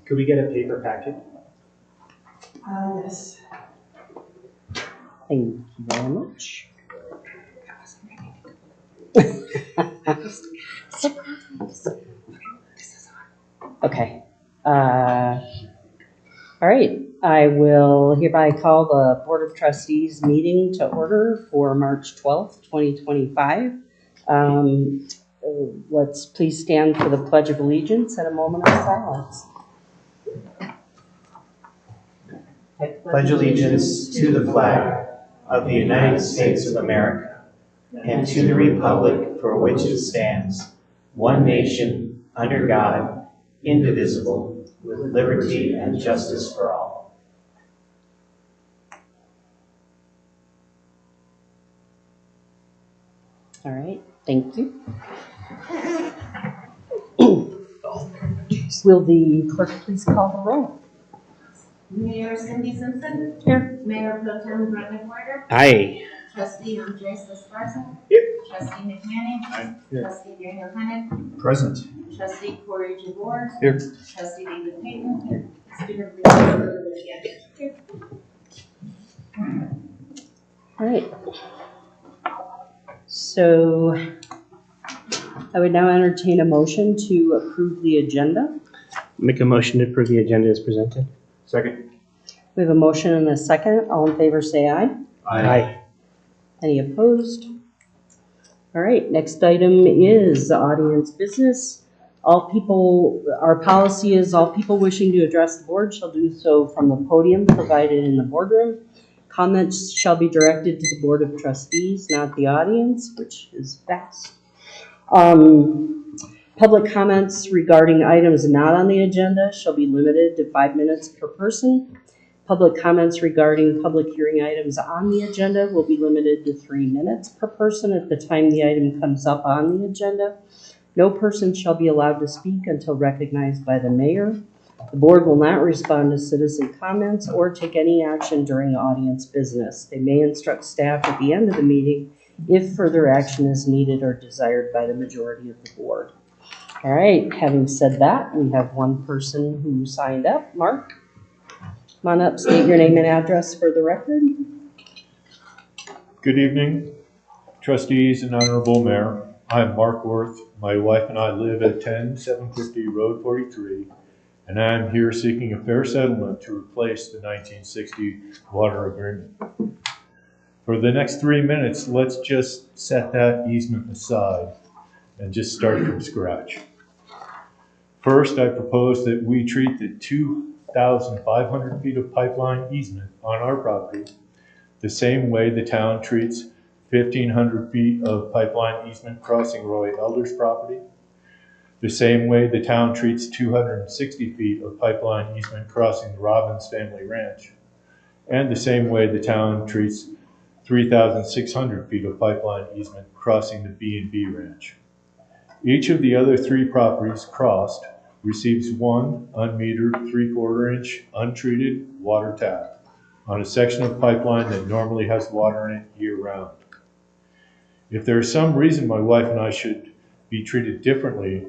Could we get a paper packet? Yes. Thank you very much. Okay. All right. I will hereby call the Board of Trustees meeting to order for March 12th, 2025. Let's please stand for the Pledge of Allegiance and a moment of silence. I pledge allegiance to the flag of the United States of America and to the republic for which it stands, one nation, under God, indivisible, with liberty and justice for all. All right. Thank you. Will the clerk please call the roll? Mayor Cindy Simpson. Here. Mayor Pro Tem Brendan Porter. Aye. Trustee Andres Esparza. Here. Trustee McManning. Aye. Trustee Daniel Hennett. Present. Trustee Corey Jabor. Here. Trustee David Payton. Here. Student Leader Here. All right. So I would now entertain a motion to approve the agenda. Make a motion to approve the agenda as presented. Second. We have a motion and a second. All in favor say aye. Aye. Any opposed? All right, next item is audience business. Our policy is all people wishing to address the board shall do so from the podium provided in the boardroom. Comments shall be directed to the Board of Trustees, not the audience, which is vast. Public comments regarding items not on the agenda shall be limited to 5 minutes per person. Public comments regarding public hearing items on the agenda will be limited to 3 minutes per person at the time the item comes up on the agenda. No person shall be allowed to speak until recognized by the mayor. The board will not respond to citizen comments or take any action during audience business. They may instruct staff at the end of the meeting if further action is needed or desired by the majority of the board. All right, having said that, we have one person who signed up. Mark, come on up, state your name and address for the record. Good evening, trustees and honorable mayor. I'm Mark Worth. My wife and I live at 10750 Road 43, and I'm here seeking a fair settlement to replace the 1960 water agreement. For the next 3 minutes, let's just set that easement aside and just start from scratch. First, I propose that we treat the 2,500 feet of pipeline easement on our property the same way the town treats 1,500 feet of pipeline easement crossing Roy Elder's property, the same way the town treats 260 feet of pipeline easement crossing the Robbins family ranch, and the same way the town treats 3,600 feet of pipeline easement crossing the B&B ranch. Each of the other 3 properties crossed receives one unmetered 3/4 inch untreated water tap on a section of pipeline that normally has water in it year round. If there is some reason my wife and I should be treated differently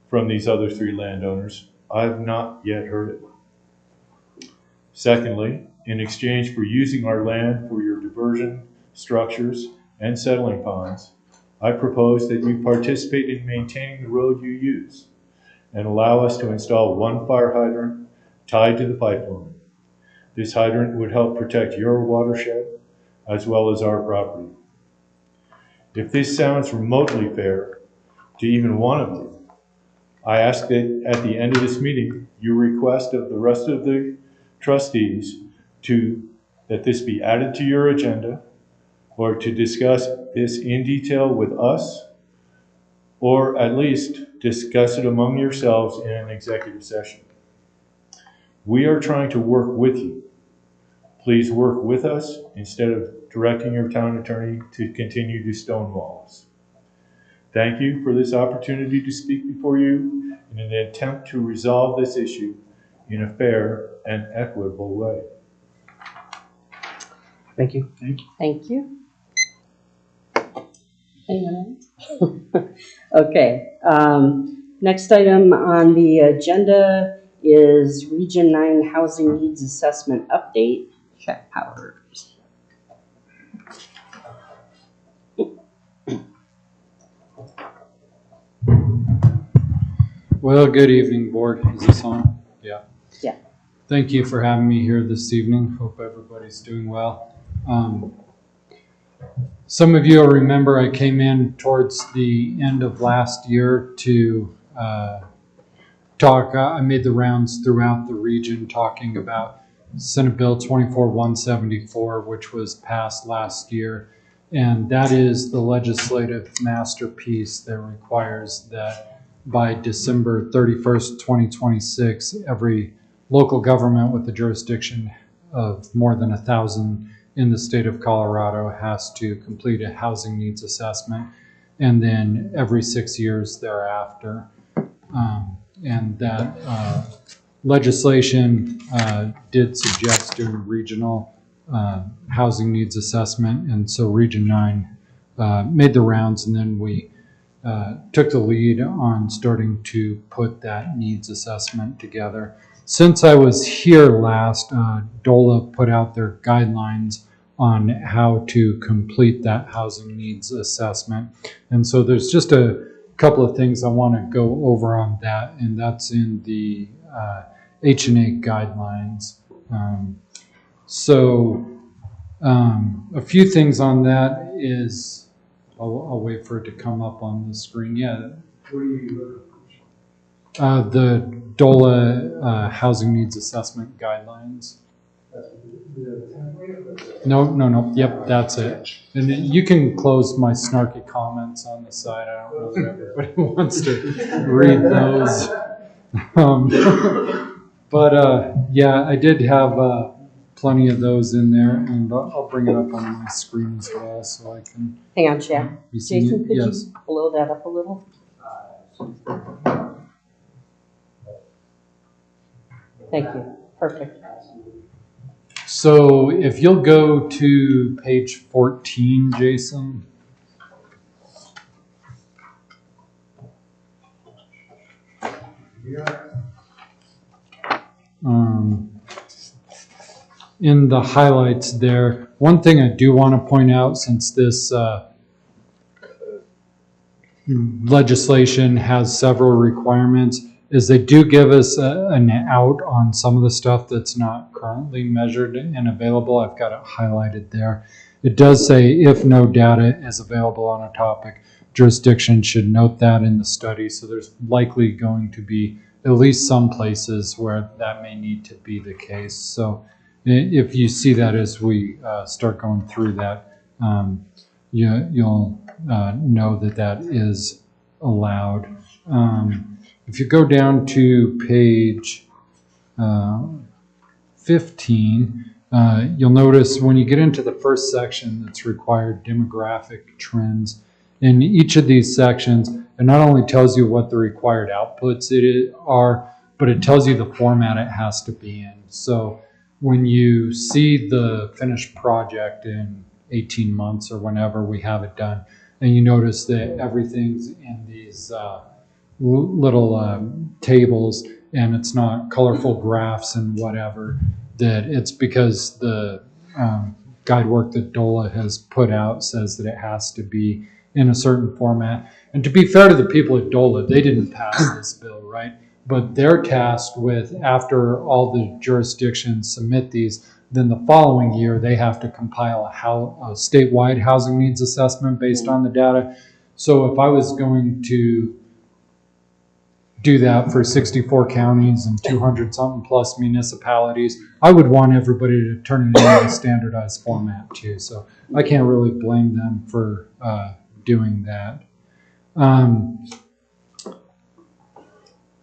from these other 3 landowners, I've not yet heard it. Secondly, in exchange for using our land for your diversion structures and settling ponds, I propose that you participate in maintaining the road you use and allow us to install one fire hydrant tied to the pipeline. This hydrant would help protect your watershed as well as our property. If this sounds remotely fair to even one of you, I ask that at the end of this meeting, you request of the rest of the trustees that this be added to your agenda, or to discuss this in detail with us, or at least discuss it among yourselves in an executive session. We are trying to work with you. Please work with us instead of directing your town attorney to continue to stonewall us. Thank you for this opportunity to speak before you in an attempt to resolve this issue in a fair and equitable way. Thank you. Thank you. Anyone else? Okay. Next item on the agenda is Region 9 Housing Needs Assessment Update. Check Powers. Well, good evening, board. Is this on? Yeah. Yeah. Thank you for having me here this evening. Hope everybody's doing well. Some of you will remember I came in towards the end of last year to talk. I made the rounds throughout the region talking about Senate Bill 24-174, which was passed last year. And that is the legislative masterpiece that requires that by December 31st, 2026, every local government with a jurisdiction of more than 1,000 in the state of Colorado has to complete a housing needs assessment, and then every 6 years thereafter. And that legislation did suggest doing regional housing needs assessment, and so Region 9 made the rounds, and then we took the lead on starting to put that needs assessment together. Since I was here last, DOLA put out their guidelines on how to complete that housing needs assessment. And so there's just a couple of things I want to go over on that, and that's in the H&A guidelines. A few things on that is, I'll wait for it to come up on the screen. Yeah. What are you looking for? The DOLA housing needs assessment guidelines. No. Yep, that's it. And then you can close my snarky comments on the side. I don't know if everybody wants to read those. Yeah, I did have plenty of those in there, and I'll bring it up on my screen as well so I can. Hang on, Chad. be seeing Jason, it. could Yes. you blow that up a little? Thank you. Perfect. So if you'll go to page 14, Jason. In the highlights there, one thing I do want to point out, since this legislation has several requirements, is they do give us an out on some of the stuff that's not currently measured and available. I've got it highlighted there. It does say if no data is available on a topic, jurisdiction should note that in the study. So there's likely going to be at least some places where that may need to be the case. So if you see that as we start going through that, you'll know that that is allowed. If you go down to page 15, you'll notice when you get into the first section that's required demographic trends. In each of these sections, it not only tells you what the required outputs are, but it tells you the format it has to be in. So when you see the finished project in 18 months or whenever we have it done, and you notice that everything's in these little tables and it's not colorful graphs and whatever, that it's because the guide work that DOLA has put out says that it has to be in a certain format. And to be fair to the people at DOLA, they didn't pass this bill, right? But they're tasked with, after all the jurisdictions submit these, then the following year they have to compile a statewide housing needs assessment based on the data. So if I was going to do that for 64 counties and 200 something plus municipalities, I would want everybody to turn it into a standardized format too. So I can't really blame them for doing that.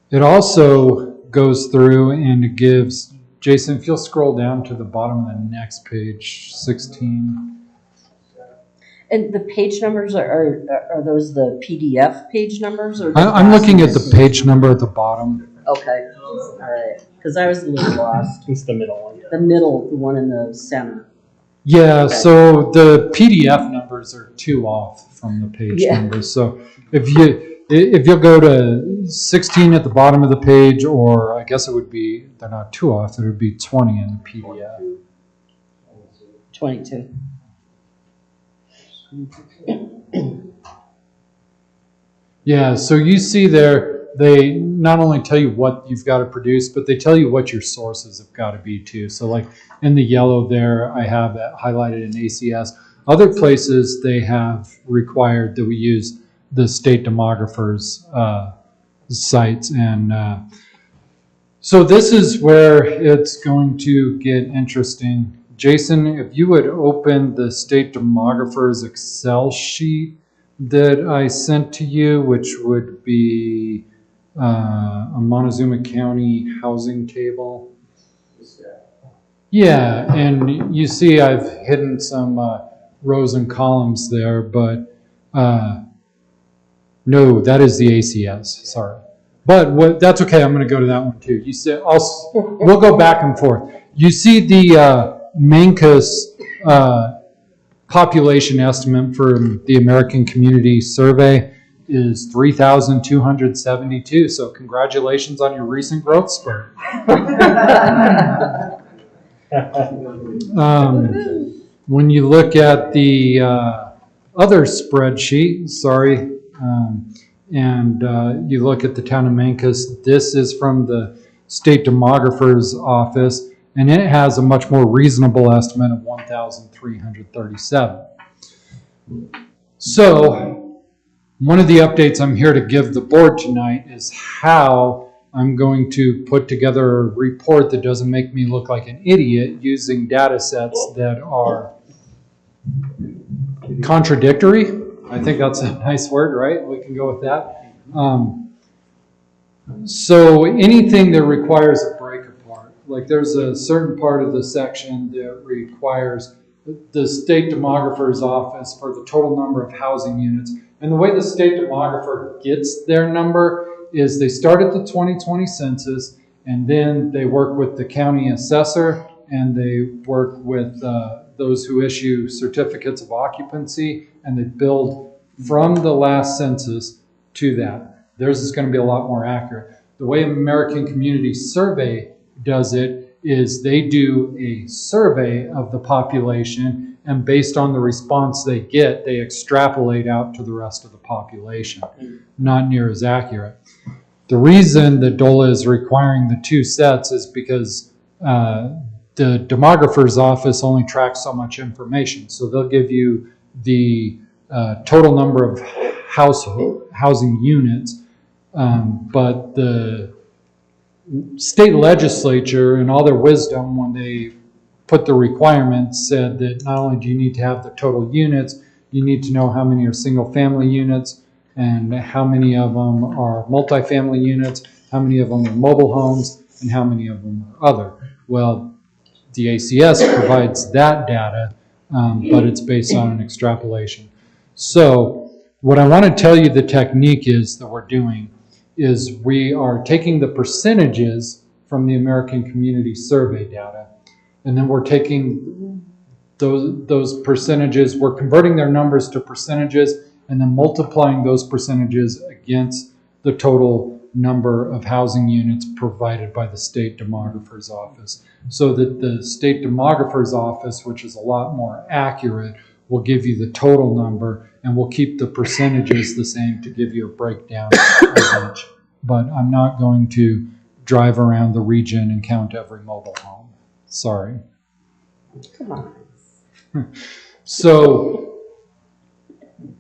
It also goes through and it gives, Jason, if you'll scroll down to the bottom of the next page, 16. And the page numbers, are those the PDF page numbers? Or I'm looking at the page number at the bottom. Okay, all right. Because I was a little lost. It's the middle one. The middle, the one in the center. Yeah, Okay. so the PDF numbers are 2 off from the page numbers. So if if you'll go to 16 at the bottom of the page, or I guess it would be, they're not too off, it would be 20 in the PDF. 22. Yeah, so you see there, they not only tell you what you've got to produce, but they tell you what your sources have got to be too. So like in the yellow there, I have that highlighted in ACS. Other places they have required that we use the state demographers sites. And so this is where it's going to get interesting. Jason, if you would open the state demographers Excel sheet that I sent to you, which would be a Montezuma County housing table. Yeah, and you see I've hidden some rows and columns there, but no, that is the ACS, sorry. But that's okay, I'm going to go to that one too. You said we'll go back and forth. You see the Mancos population estimate for the American Community Survey is 3,272. So congratulations on your recent growth spurt. When you look at the other spreadsheet, and you look at the town of Mancos, this is from the state demographer's office, and it has a much more reasonable estimate of 1,337. So, one of the updates I'm here to give the board tonight is how I'm going to put together a report that doesn't make me look like an idiot using data sets that are contradictory. I think that's a nice word, right? We can go with that. So anything that requires a break apart, like there's a certain part of the section that requires the state demographer's office for the total number of housing units. And the way the state demographer gets their number is they start at the 2020 census, and then they work with the county assessor, and they work with those who issue certificates of occupancy, and they build from the last census to that. Theirs is going to be a lot more accurate. The way American Community Survey does it is they do a survey of the population, and based on the response they get, they extrapolate out to the rest of the population. Not near as accurate. The reason that DOLA is requiring the two sets is because the demographer's office only tracks so much information. So they'll give you the total number of housing units, but the state legislature, in all their wisdom, when they put the requirements, said that not only do you need to have the total units, you need to know how many are single family units and how many of them are multifamily units, how many of them are mobile homes, and how many of them are other. Well, the ACS provides that data, but it's based on an extrapolation. So what I want to tell you the technique is that we're doing is we are taking the percentages from the American Community Survey data, and then we're taking those percentages, we're converting their numbers to percentages, and then multiplying those percentages against the total number of housing units provided by the state demographer's office. So that the state demographer's office, which is a lot more accurate, will give you the total number, and we'll keep the percentages the same to give you a breakdown of each. But I'm not going to drive around the region and count every mobile home. Sorry. Come on. So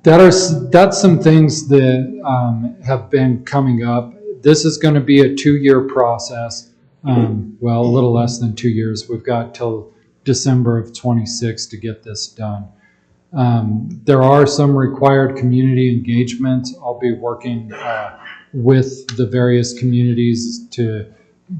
that's some things that have been coming up. This is going to be a 2-year process. Well, a little less than 2 years. We've got till December of 26 to get this done. There are some required community engagements. I'll be working with the various communities to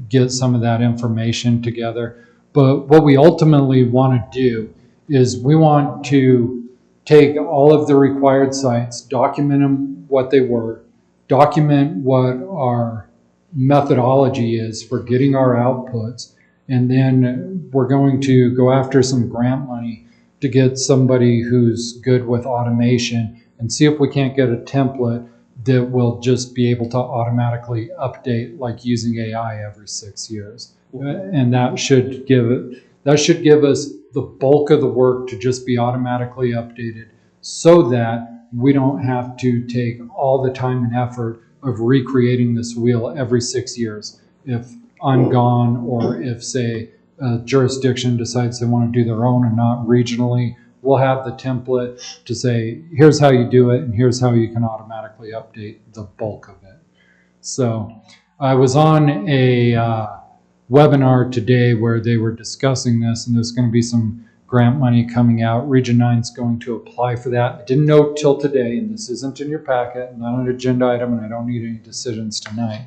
get some of that information together. But what we ultimately want to do is we want to take all of the required sites, document them what they were, document what our methodology is for getting our outputs, and then we're going to go after some grant money to get somebody who's good with automation and see if we can't get a template that will just be able to automatically update, like using AI every 6 years. And that should give us the bulk of the work to just be automatically updated, so that we don't have to take all the time and effort of recreating this wheel every 6 years. If I'm gone, or if, say, a jurisdiction decides they want to do their own and not regionally, we'll have the template to say, here's how you do it, and here's how you can automatically update the bulk of it. So I was on a webinar today where they were discussing this, and there's going to be some grant money coming out. Region 9 is going to apply for that. I didn't know till today, and this isn't in your packet, not an agenda item, and I don't need any decisions tonight.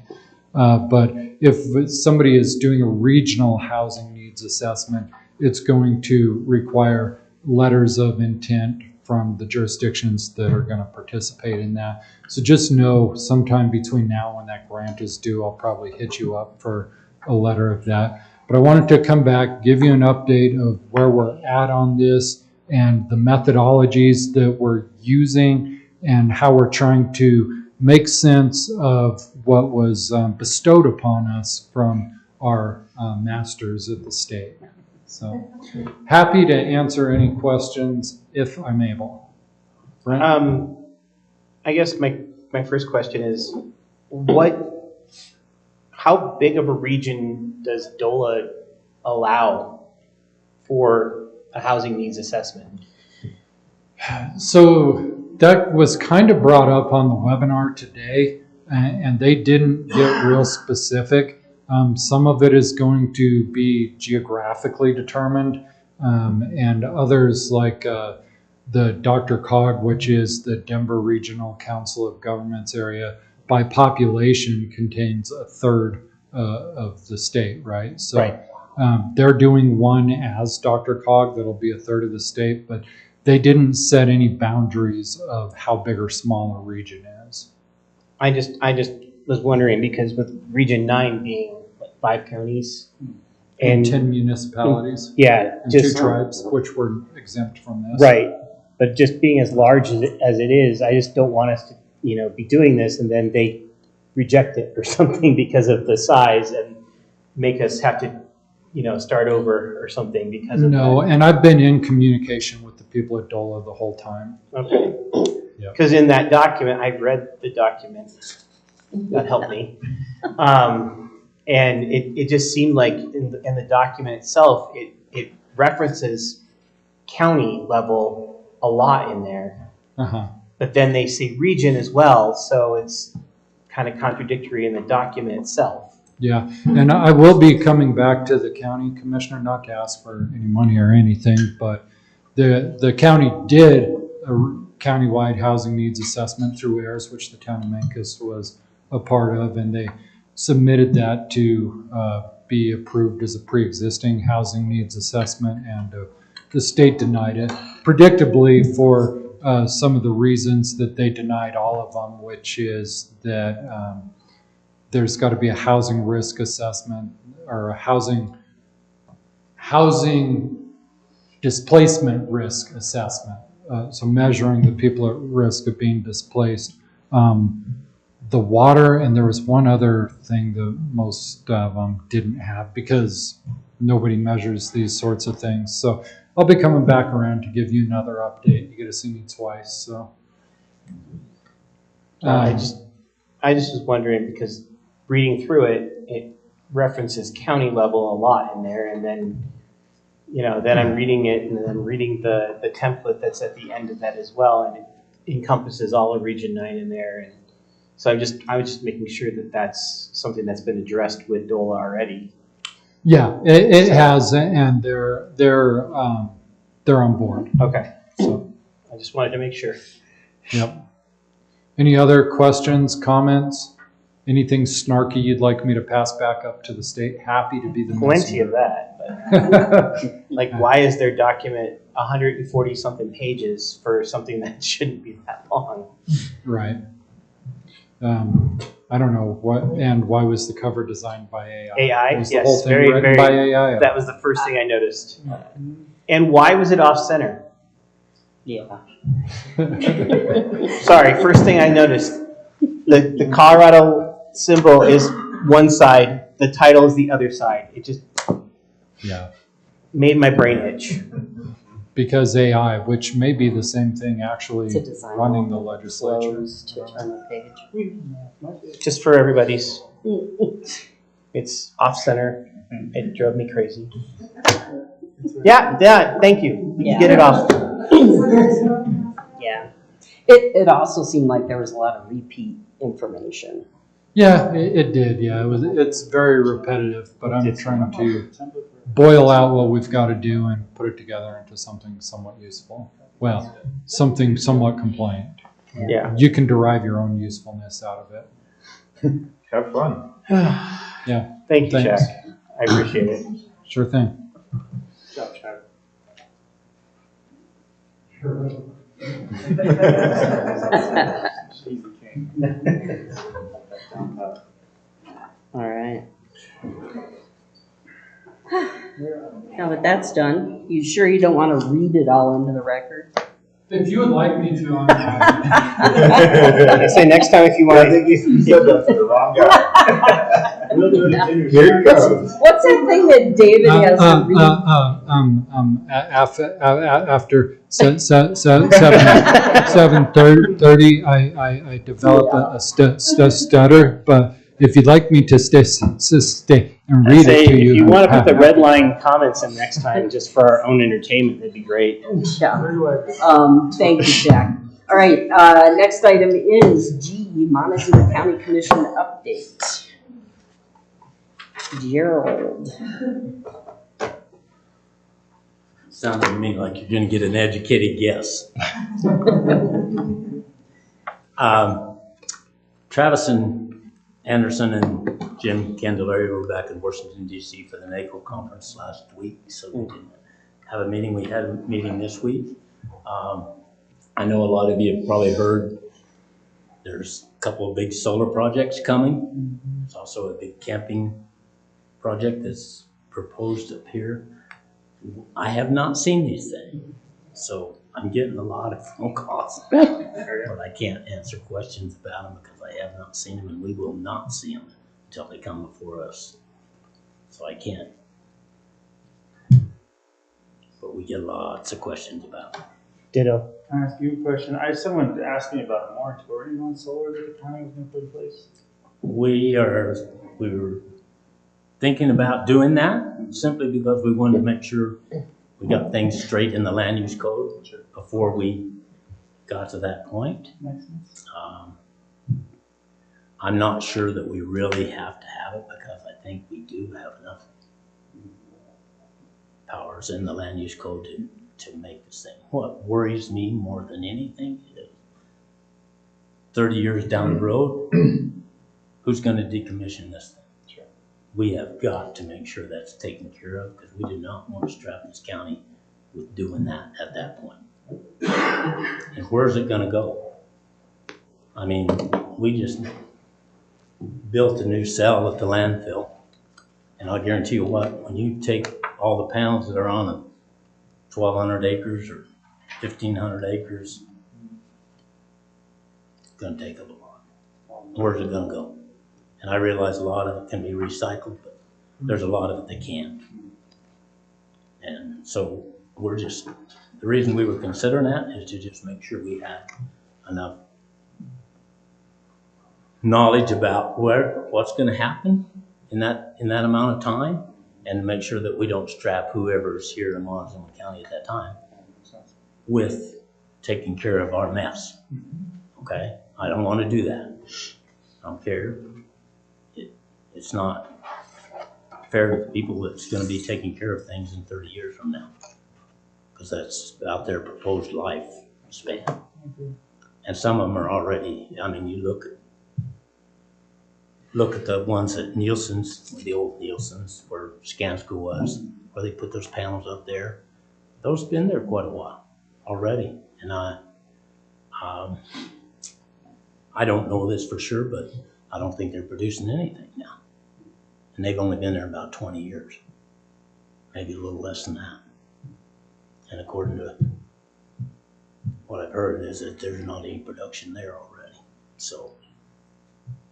But if somebody is doing a regional housing needs assessment, it's going to require letters of intent from the jurisdictions that are going to participate in that. So just know sometime between now and when that grant is due, I'll probably hit you up for a letter of that. But I wanted to come back, give you an update of where we're at on this and the methodologies that we're using and how we're trying to make sense of what was bestowed upon us from our masters at the state. So happy to answer any questions if I'm able. Brent? I guess my first question is, how big of a region does DOLA allow for a housing needs assessment? So that was kind of brought up on the webinar today, and they didn't get real specific. Some of it is going to be geographically determined, and others like the DRCOG, which is the Denver Regional Council of Governments area, by population contains a third of the state, right? So Right. They're doing one as DRCOG that'll be a third of the state, but they didn't set any boundaries of how big or small a region is. I just was wondering, because with Region 9 being like 5 counties And 10 municipalities yeah, and just 2 tribes, which were exempt from this. right. But just being as large as it is, I just don't want us to, be doing this and then they reject it or something because of the size and make us have to, start over or something because of No, and I've been in communication with the people at DOLA the whole time. that. Okay. Yep. Because in that document, I read the document. That helped me. And it just seemed like in the document itself, it references county level a lot in there. Uh-huh. But then they say region as well, so it's kind of contradictory in the document itself. Yeah, and I will be coming back to the county commissioner, not to ask for any money or anything, but the county did a countywide housing needs assessment through AIRS, which the town of Mancos was a part of, and they submitted that to be approved as a pre-existing housing needs assessment, and the state denied it, predictably for some of the reasons that they denied all of them, which is that there's got to be a housing risk assessment or a housing displacement risk assessment. So measuring the people at risk of being displaced. The water, and there was one other thing that most of them didn't have because nobody measures these sorts of things. So I'll be coming back around to give you another update. You get to see me twice, so. I just was wondering, because reading through it, it references county level a lot in there, and then then I'm reading it, and then I'm reading the template that's at the end of that as well, and it encompasses all of Region 9 in there, and so I was just making sure that that's something that's been addressed with DOLA already. Yeah, it has, and they're on board. Okay, So, I just wanted to make sure. yep. Any other questions, comments? Anything snarky you'd like me to pass back up to the state? Happy to be the Plenty of that, but like, why is their document 140 something pages for something that shouldn't be that long? Right. I don't know what, and why was the cover designed by AI? AI, Was the yes, whole thing very, written by AI? That was the first thing I noticed. And why was it off center? Yeah. Sorry, first thing I noticed. the Colorado symbol is one side, the title is the other side. It just Yeah. made my brain itch. Because AI, which may be the same thing actually To design running the all legislature. flows to turn the page. Just for everybody's, it's off center. It drove me crazy. Yeah, thank you. You Yeah. get it off. Yeah. It also seemed like there was a lot of repeat information. Yeah, it did. Yeah, it's very repetitive, but I'm trying to boil out what we've got to do and put it together into something somewhat useful. Well, something somewhat compliant. Yeah. You can derive your own usefulness out of it. Have fun. Yeah. Thank you, Thanks. Jack. I appreciate it. Sure thing. All right. Now that that's done, you sure you don't want to read it all into the record? If you would like me to, I say next time if you want. I think you said that to the wrong guy. We'll do it in Here it goes. What's that thing that David has to read? After 7:30, I develop a stutter. But if you'd like me to stay and read Say, it to if you, you want to put the red line comments in next time, just for our own entertainment, that'd be great. Yeah. Thank you, Jack. All right, next item is G, Montezuma County Commission update. Gerald. Sounded to me like you're going to get an educated guess. Travis and Anderson and Jim Candelaria were back in Washington, D.C. for the NACO conference last week, so we didn't have a meeting. We had a meeting this week. I know a lot of you have probably heard there's a couple of big solar projects coming. There's also a big camping project that's proposed up here. I have not seen these things, so I'm getting a lot of phone calls, but I can't answer questions about them because I have not seen them, and we will not see them until they come before us. So I can't. But we get lots of questions about them. Ditto. Can I ask you a question? Someone asked me about a moratorium on solar that the county was going to put in place. We were thinking about doing that simply because we wanted to make sure we got things straight in the land use code before we got to that point. Makes sense. I'm not sure that we really have to have it because I think we do have enough powers in the land use code to make this thing. What worries me more than anything is 30 years down the road, who's going to decommission this thing? Sure. We have got to make sure that's taken care of because we do not want to strap this county with doing that at that point. And where's it going to go? I mean, we just built a new cell at the landfill, and I'll guarantee you what, when you take all the panels that are on the 1,200 acres or 1,500 acres, it's going to take up a lot. Where's it going to go? And I realize a lot of it can be recycled, but there's a lot of it that can't. And so the reason we were considering that is to just make sure we had enough knowledge about what's going to happen in that amount of time, and to make sure that we don't strap whoever's here in Montezuma County at that time with taking care of our mess. Okay? I don't want to do that. I don't care. It's not fair to the people that's going to be taking care of things in 30 years from now, because that's about their proposed life span. And some of them are already, I mean, you look at the ones at Nielsen's, the old Nielsen's, where Skanska was, where they put those panels up there. Those have been there quite a while already. And I don't know this for sure, but I don't think they're producing anything now. And they've only been there about 20 years, maybe a little less than that. And according to what I've heard is that there's not any production there already. So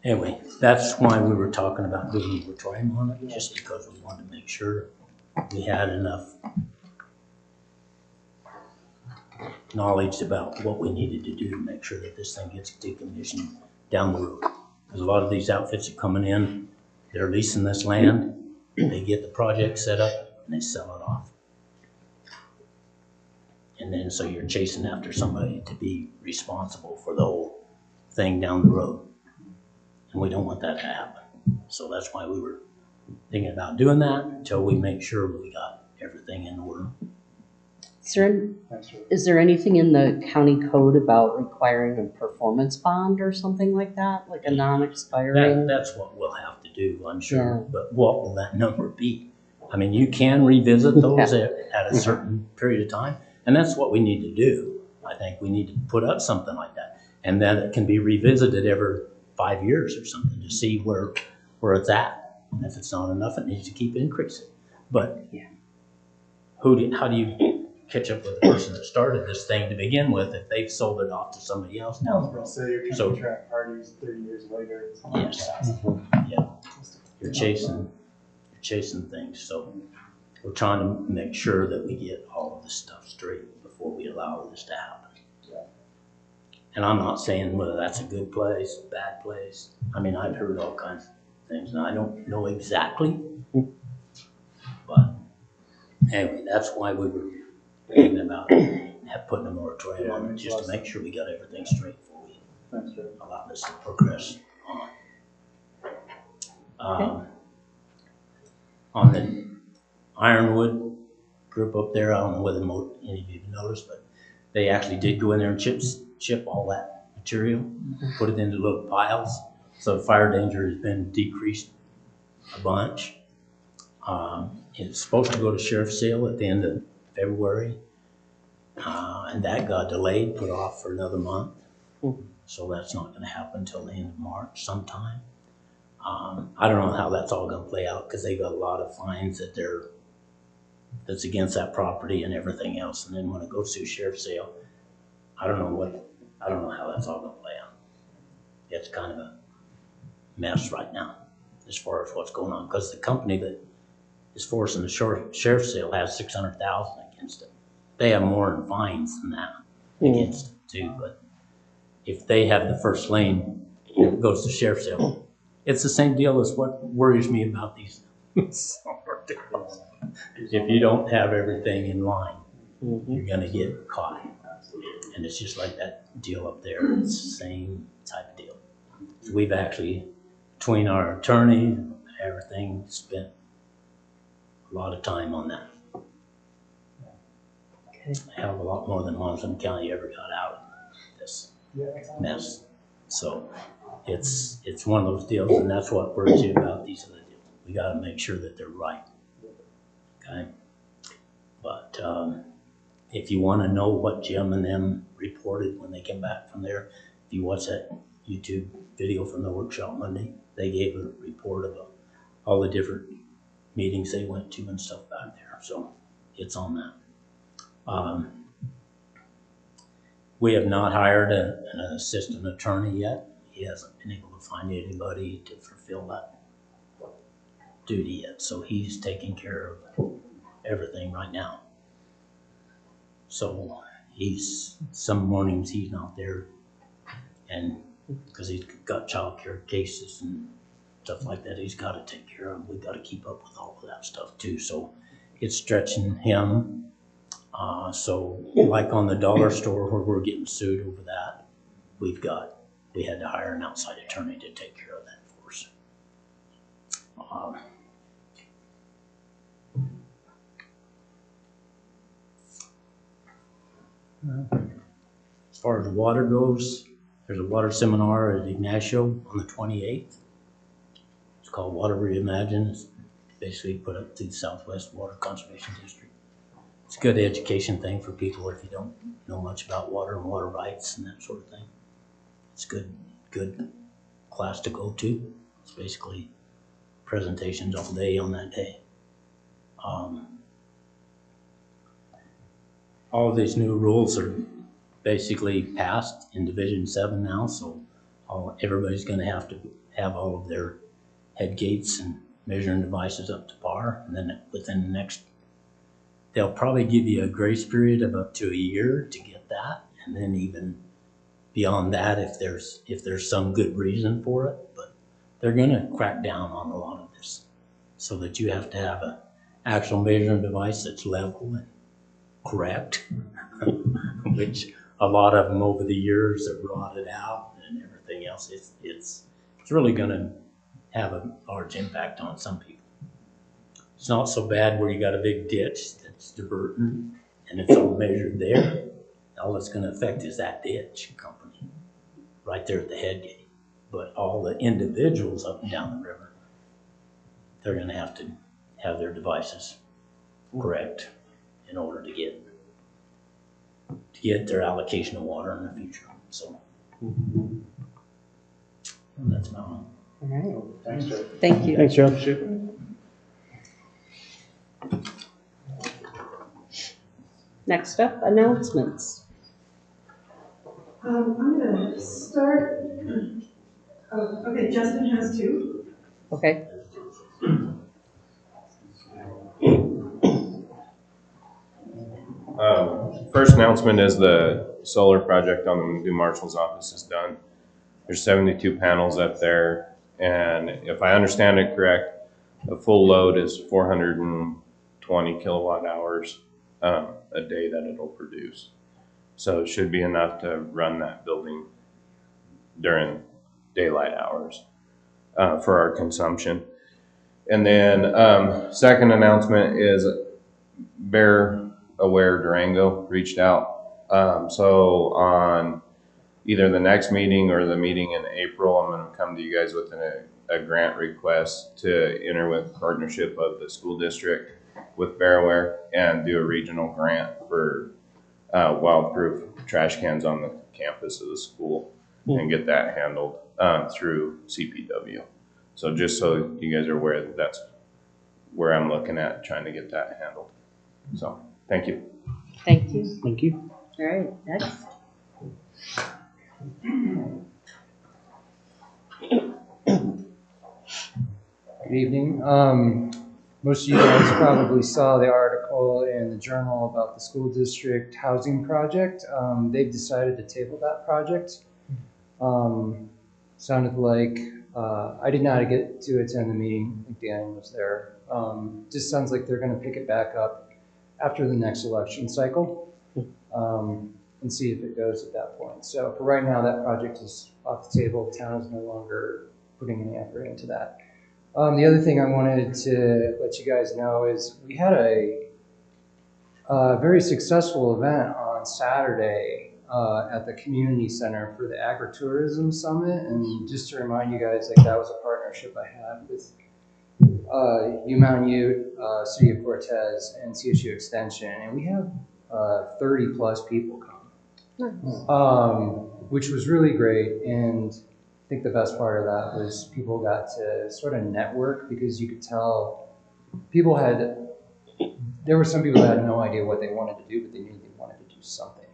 Anyway, that's why we were talking about doing a moratorium on it, just because we wanted to make sure we had enough knowledge about what we needed to do to make sure that this thing gets decommissioned down the road. Because a lot of these outfits are coming in, they're leasing this land, they get the project set up, and they sell it off. And then so you're chasing after somebody to be responsible for the whole thing down the road. And we don't want that to happen. So that's why we were thinking about doing that until we make sure we got everything in order. Is there anything in the county code about requiring a performance bond or something like that, like a non-expiring? That's what we'll have to do, I'm sure. Yeah. But what will that number be? I mean, you can revisit those at a certain period of time, and that's what we need to do. I think we need to put up something like that, and then it can be revisited every 5 years or something to see where it's at. And if it's not enough, it needs to keep increasing. But how do you catch up with the person that started this thing to begin with if they've sold it off to somebody else down the road? So you're trying to track parties 30 years later. Yes. Yeah. You're chasing things. So we're trying to make sure that we get all of this stuff straight before we allow this to happen. And I'm not saying whether that's a good place, bad place. I mean, I've heard all kinds of things, and I don't know exactly. But anyway, that's why we were thinking about putting a moratorium on it, just to make sure we got everything straight before we allow this to progress on. On the Ironwood group up there, I don't know whether any of you have noticed, but they actually did go in there and chip all that material, put it into little piles. So the fire danger has been decreased a bunch. It's supposed to go to sheriff's sale at the end of February, and that got delayed, put off for another month. So that's not going to happen until the end of March sometime. I don't know how that's all going to play out because they got a lot of fines that's against that property and everything else. And then when it goes to sheriff's sale, I don't know how that's all going to play out. It's kind of a mess right now as far as what's going on, because the company that is forcing the sheriff's sale has $600,000 against it. They have more in fines than that against it too. But if they have the first lane and it goes to sheriff's sale, it's the same deal as what worries me about these summer deals. If you don't have everything in line, you're going to get caught. And it's just like that deal up there. It's the same type of deal. So we've actually, between our attorney and everything, spent a lot of time on that. A hell of a lot more than Monson County ever got out of this mess. So it's one of those deals, and that's what worries you about these other deals. We got to make sure that they're right. Okay? But if you want to know what Jim and them reported when they came back from there, if you watch that YouTube video from the workshop Monday, they gave a report of all the different meetings they went to and stuff back there. So it's on that. We have not hired an assistant attorney yet. He hasn't been able to find anybody to fulfill that duty yet. So he's taking care of everything right now. So some mornings he's not there, and because he's got child care cases and stuff like that he's got to take care of. We've got to keep up with all of that stuff too. So it's stretching him. So like on the dollar store where we're getting sued over that, we had to hire an outside attorney to take care of that for us. As far as water goes, there's a water seminar at Ignacio on the 28th. It's called Water Reimagined. It's basically put up through the Southwest Water Conservation District. It's a good education thing for people if you don't know much about water and water rights and that sort of thing. It's good class to go to. It's basically presentations all day on that day. All of these new rules are basically passed in Division 7 now, so everybody's going to have have all of their head gates and measuring devices up to par, and then within the next, they'll probably give you a grace period of up to a year to get that, and then even beyond that if there's some good reason for it. But they're gonna crack down on a lot of this, so that you have to have an actual measuring device that's level and correct, which a lot of them over the years have rotted out and everything else. It's really gonna have a large impact on some people. It's not so bad where you got a big ditch that's diverting and it's all measured there. All it's gonna affect is that ditch company right there at the head gate. But all the individuals up and down the river, they're gonna have to have their devices correct in order to get their allocation of water in the future. So that's about all. All right. Thanks, Joe. Thank you. Thanks, Joe. Next up, announcements. I'm gonna start, okay, Justin has two. Okay. First announcement is the solar project on the new marshal's office is done. There's 72 panels up there, and if I understand it correct, the full load is 420 kilowatt hours a day that it'll produce. So it should be enough to run that building during daylight hours for our consumption. And then second announcement is Bear Aware Durango reached out. So on either the next meeting or the meeting in April, I'm going to come to you guys with a grant request to enter with partnership of the school district with Bear Aware and do a regional grant for wildproof trash cans on the campus of the school and get that handled through CPW. So just so you guys are aware that that's where I'm looking at trying to get that handled. So thank you. Thank you. Thank you. All right, next. Good evening. Most of you guys probably saw the article in the Journal about the school district housing project. They've decided to table that project. Sounded like, I did not get to attend the meeting. I think Dan was there. Just sounds like they're going to pick it back up after the next election cycle and see if it goes at that point. So for right now, that project is off the table. The town is no longer putting any effort into that. The other thing I wanted to let you guys know is we had a very successful event on Saturday at the community center for the agritourism summit. And just to remind you guys, like that was a partnership I had with UMountain Ute, City of Cortez, and CSU Extension, and we had 30 plus people come, which was really great. And I think the best part of that was people got to sort of network, because you could tell people there were some people that had no idea what they wanted to do, but they knew they wanted to do something.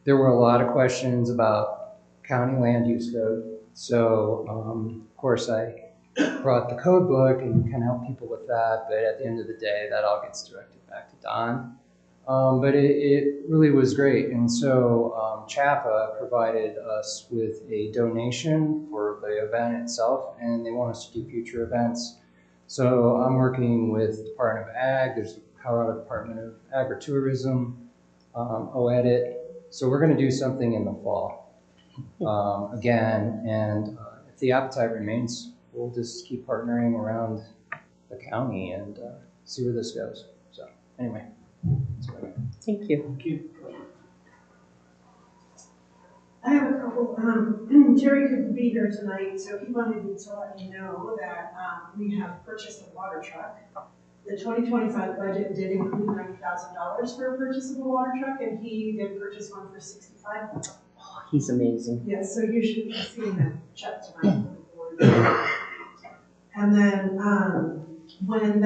There were a lot of questions about county land use code. So, of course, I brought the code book and kind of helped people with that. But at the end of the day, that all gets directed back to Don. But it really was great. And so CHAPA provided us with a donation for the event itself, and they want us to do future events. So I'm working with Department of Ag. There's the Colorado Department of Agritourism, OEDIT. So we're going to do something in the fall again. And if the appetite remains, we'll just keep partnering around the county and see where this goes. So anyway. Thank you. Thank you. I have a couple, Jerry couldn't be here tonight, so he wanted me to let you know that we have purchased a water truck. The 2025 budget did include $90,000 for a purchase of a water truck, and he did purchase one for $65,000. Oh, he's amazing. Yes, so you should be seeing that check tonight for the board. And then when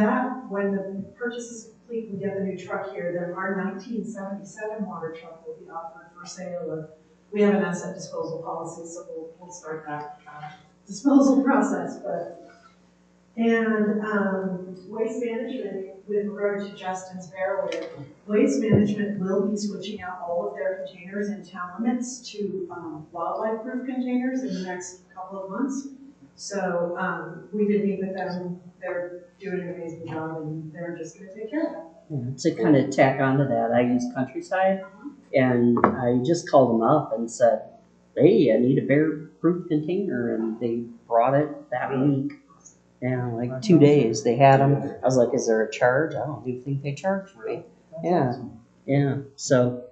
the purchase is complete and we get the new truck here, then our 1977 water truck will be offered for sale of we have an asset disposal policy, so we'll start that disposal process. And waste management, with regard to Justin's barrier, waste management will be switching out all of their containers in town limits to wildlife-proof containers in the next couple of months. So we did meet with them. They're doing an amazing job, and they're just going to take care of it. Yeah, to kind of tack onto that, I use Countryside, and I just called them up and said, hey, I need a bear-proof container, and they brought it that week. Yeah, like 2 days they had them. I was like, is there a charge? I don't even think they charge me. Yeah, yeah. So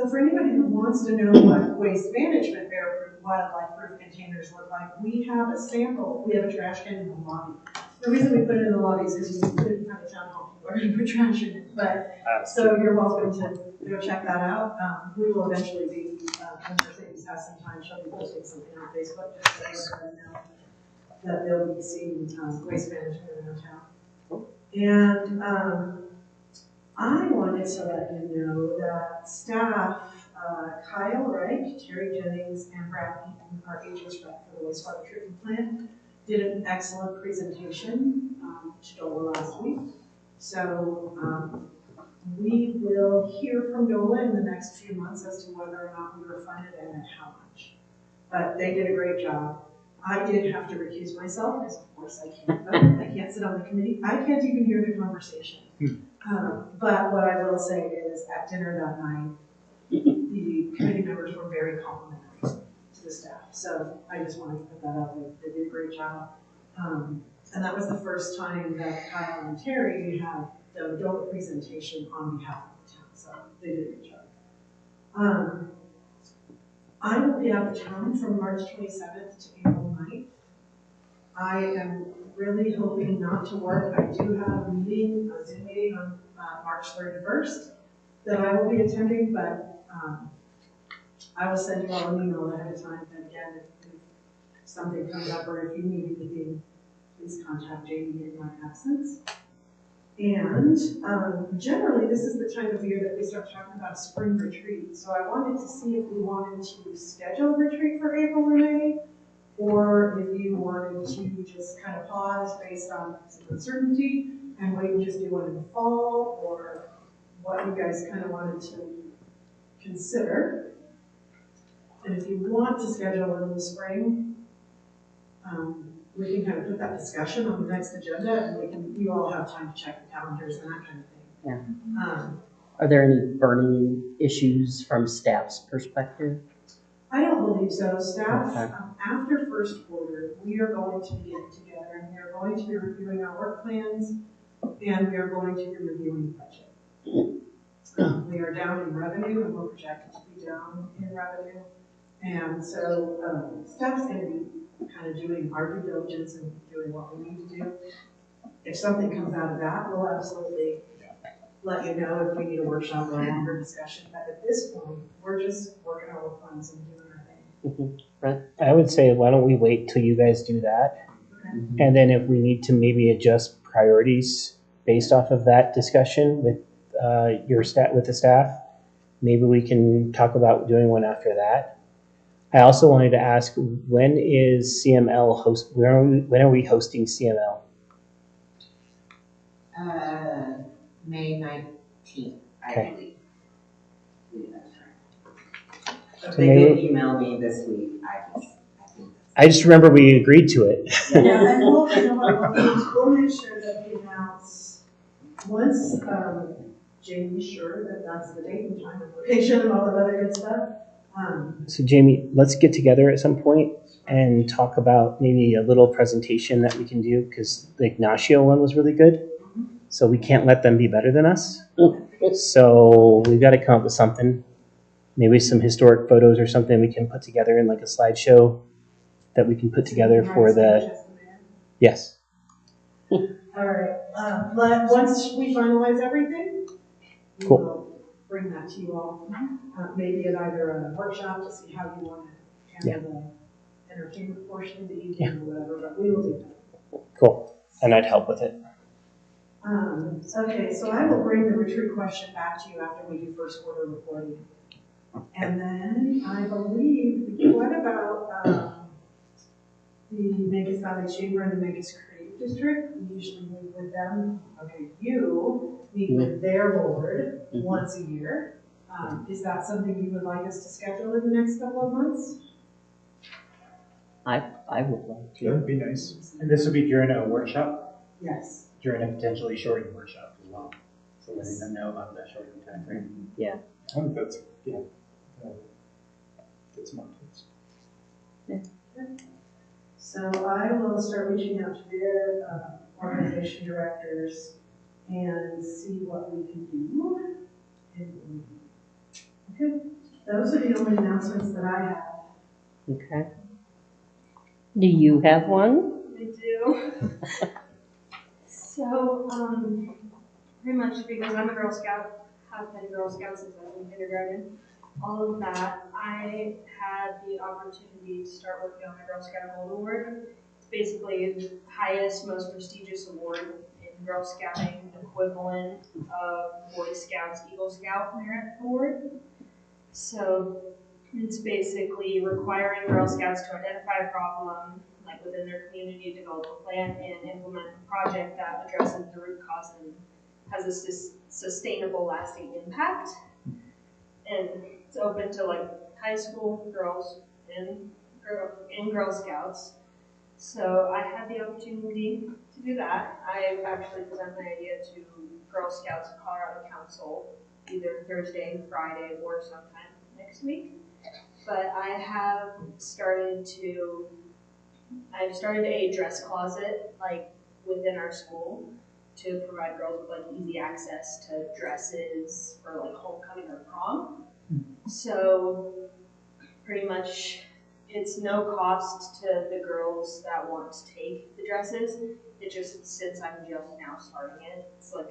for anybody who wants to know what waste management bear-proof, wildlife-proof containers look like, we have a sample. We have a trash can in the lobby. The reason we put it in the lobby is because we put it in front of town hall. We're going to put trash in it. But so you're welcome to go check that out. We will eventually be, when Mercedes has some time, she'll be posting something on Facebook just to let everyone know that they'll be seeing waste management in our town. And I wanted to let you know that staff, Kyle Reich, Terry Jennings, and Brad Eaton, our agents rep for the wastewater treatment plant, did an excellent presentation to DOLA last week. So we will hear from DOLA in the next few months as to whether or not we were funded and at how much. But they did a great job. I did have to recuse myself because, of course, I can't vote. I can't sit on the committee. I can't even hear the conversation. But what I will say is, at dinner that night, the committee members were very complimentary to the staff. So I just wanted to put that out there. They did a great job. And that was the first time that Kyle and Terry had done a DOLA presentation on behalf of the town. So they did a good job. I will be out of town from March 27th to April 9th. I am really hoping not to work. I do have a meeting, a Zoom meeting on March 31st that I will be attending, but I will send you all an email ahead of time. And again, if something comes up or if you need anything, please contact Jamie in my absence. And generally, this is the time of year that we start talking about spring retreat. So I wanted to see if we wanted to schedule a retreat for April or May, or if you wanted to just kind of pause based on some uncertainty and wait and just do one in the fall, or what you guys kind of wanted to consider. And if you want to schedule one in the spring, we can kind of put that discussion on the next agenda, and you all have time to check the calendars and that kind of thing. yeah. Are there any burning issues from staff's perspective? I don't believe so. Staff, Okay. After first quarter, we are going to be getting together and we are going to be reviewing our work plans and we are going to be reviewing the budget. We are down in revenue and we're projected to be down in revenue. And so staff's going to be kind of doing our due diligence and doing what we need to do. If something comes out of that, we'll absolutely let you know if we need a workshop or a longer discussion. But at this point, we're just working our work plans and doing our thing. Right. I would say, why don't we wait till you guys do that? Okay. And then if we need to maybe adjust priorities based off of that discussion with with the staff, maybe we can talk about doing one after that. I also wanted to ask, when is CML when are we hosting CML? May 19th, I Okay. believe. Yeah, that's right. So They maybe- did email me this week. I think I just remember we agreed to it. Yeah, and we'll make sure that we announce, once Jamie's sure that that's the date and time and location and all that other good stuff. So Jamie, let's get together at some point and talk about maybe a little presentation that we can do, because the Ignacio one was really good. So we can't let them be better than us. So we've got to come up with something, maybe some historic photos or something we can put together in like a slideshow that we can put together for the, yes. All right, once we finalize everything, we Cool. will bring that to you all. Maybe at either a workshop to see how you want to handle the entertainment portion of the evening or whatever, but we will do that. Cool. And I'd help with it. Okay, so I will bring the retreat question back to you after we do first quarter reporting. And then I believe, what about the Vegas Valley Chamber and the Vegas Creative District? We usually meet with them. Okay, you meet with their board once a year. Is that something you would like us to schedule in the next couple of months? I would like to. That'd be nice. And this would be during a workshop, Yes. during a potentially shortened workshop as well. So letting them know about that shortened time frame. Yeah. I think that's, yeah. Get some updates. So I will start reaching out to their organization directors and see what we can do. Okay, those are the only announcements that I have. Okay. Do you have one? I do. So, pretty much because I'm a Girl Scout, have been a Girl Scout since I was in kindergarten, all of that, I had the opportunity to start working on my Girl Scout Gold Award. It's basically the highest, most prestigious award in Girl Scouting, equivalent of Boy Scouts, Eagle Scout Merit Award. So it's basically requiring Girl Scouts to identify a problem, like within their community, develop a plan, and implement a project that addresses the root cause and has a sustainable, lasting impact. And it's open to like high school girls and Girl Scouts. So I had the opportunity to do that. I actually presented my idea to Girl Scouts Colorado Council either Thursday, Friday, or sometime next week. But I've started a dress closet like within our school to provide girls with like easy access to dresses for like homecoming or prom. So pretty much it's no cost to the girls that want to take the dresses. It just, since I'm just now starting it, it's like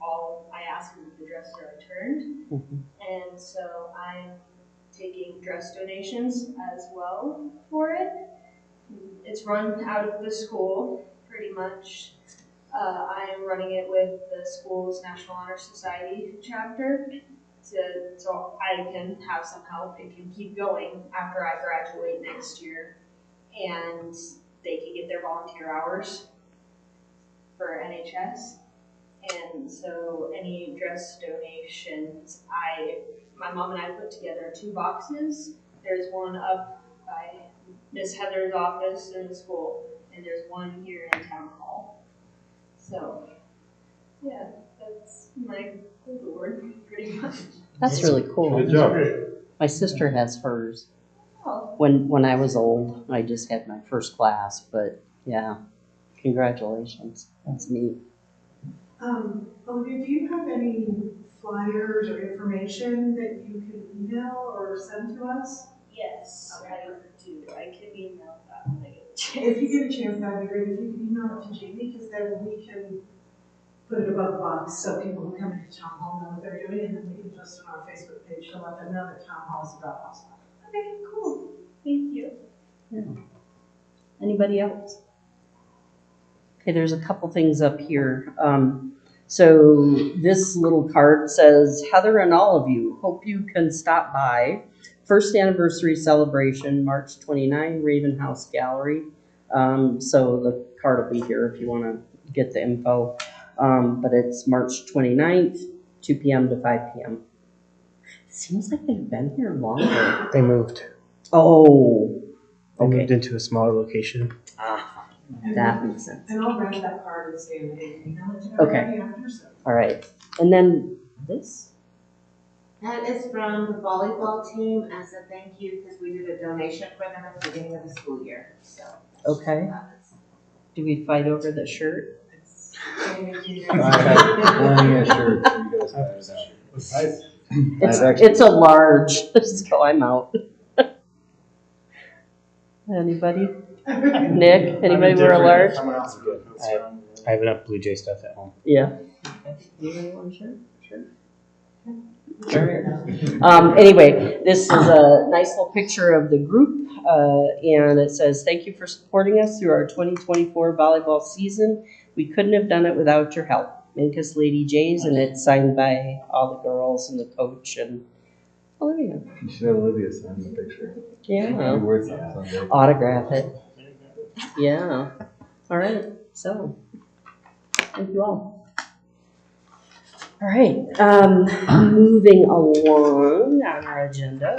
all I ask is that the dresses are returned. And so I'm taking dress donations as well for it. It's run out of the school, pretty much. I am running it with the school's National Honor Society chapter, so I can have some help and can keep going after I graduate next year. And they can get their volunteer hours for NHS. And so any dress donations, my mom and I put together 2 boxes. There's one up by Miss Heather's office in the school, and there's one here in town hall. So, yeah, that's my gold award, pretty much. That's really cool. Good job. My sister has hers. Oh. When I was old, I just had my first class, but yeah, congratulations. That's neat. Olivia, do you have any flyers or information that you can email or send to us? Yes, okay. I do. I can email that when I get a chance. If you get a chance, that'd be great. If you could email it to Jamie, because then we can put it above the box so people who come into town hall know what they're doing, and then we can post it on our Facebook page to let them know that town hall is about us. Okay, cool. Thank you. Yeah. Anybody else? Okay, there's a couple things up here. So this little card says, Heather and all of you, hope you can stop by. First anniversary celebration, March 29, Raven House Gallery. So the card will be here if you want to get the info. But it's March 29th, 2 p.m. to 5 p.m. It seems like they've been here longer. They moved. Oh, They okay. moved into a smaller location. That makes sense. And I'll grab that card and stay in the email it to Okay. everybody after, so. All right. And then this? That is from the volleyball team as a thank you because we did a donation for them at the beginning of the school year, so. Okay. Do we fight over the shirt? It's a large, so I'm out. Anybody? Nick, anybody wear a large? Someone else is good. I have enough Blue Jay stuff at home. Yeah. You want one shirt? Sure. Anyway, this is a nice little picture of the group, and it says, thank you for supporting us through our 2024 volleyball season. We couldn't have done it without your help. Minkus Lady Jays, and it's signed by all the girls and the coach, and Olivia. You should have Olivia sign the picture. Yeah. Be worth something someday. Autograph it. Yeah. All right. So, thank you all. All right. Moving along on our agenda.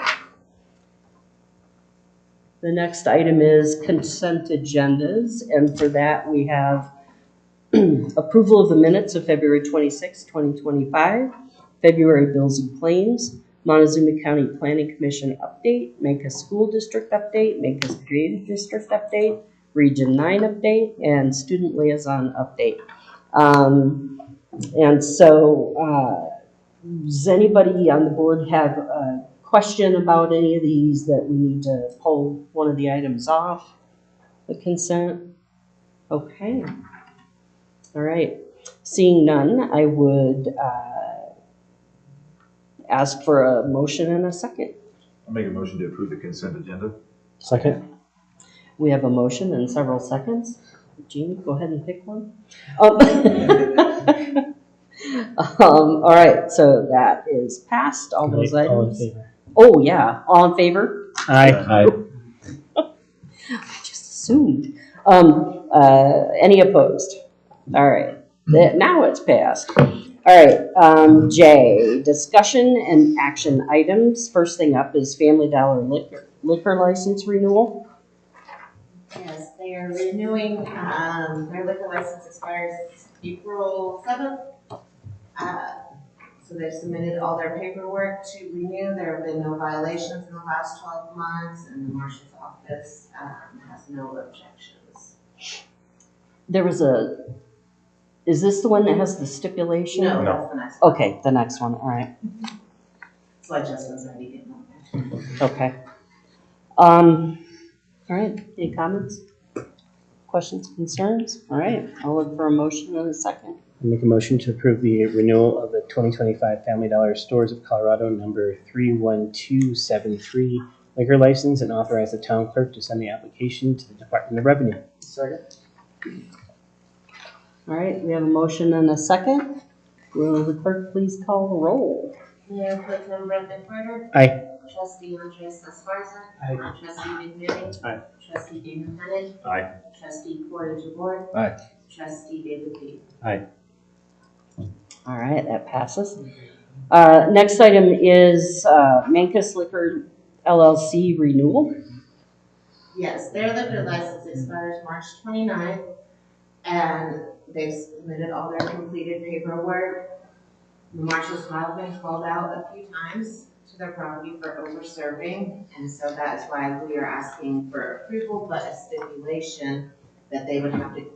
The next item is consent agendas, and for that we have approval of the minutes of February 26, 2025, February bills and claims, Montezuma County Planning Commission update, Memphis School District update, Memphis Creative District update, Region 9 update, and Student Liaison update. And so, does anybody on the board have a question about any of these that we need to pull one of the items off the consent? Okay. All right. Seeing none, I would ask for a motion and a second. I'll make a motion to approve the consent agenda. Second. We have a motion and several seconds. Jeannie, go ahead and pick one. All right, so that is passed, all those items. All in favor? Oh, yeah, all in favor? Aye. I just assumed. Any opposed? All right, now it's passed. All right, J, discussion and action items. First thing up is Family Dollar liquor license renewal. Yes, they are renewing, their liquor license expires April 7th. So they've submitted all their paperwork to renew. There have been no violations in the last 12 months, and the marshal's office has no objections. There was is this the one that has the stipulation? No, that's the next one. Okay, the next one, all right. So I just was already getting on that. Okay. All right, any comments? Questions, concerns? All right, I'll look for a motion in a second. I make a motion to approve the renewal of the 2025 Family Dollar Stores of Colorado number 31273 liquor license and authorize the town clerk to send the application to the Department of Revenue. Second. All right, we have a motion and a second. Will the clerk please call the roll? Mayor Pro Tem Brendan Porter. Aye. Trustee Andres Esparza. Aye. Trustee McManning. Aye. Trustee Daniel Hennig. Aye. Trustee Corey Jabor. Aye. Trustee David Payne. Aye. All right, that passes. Next item is Memphis Liquor LLC renewal. Yes, their liquor license expires March 29th, and they've submitted all their completed paperwork. The marshals have been called out a few times to their property for over-serving, and so that's why we are asking for approval, but a stipulation that they would have to,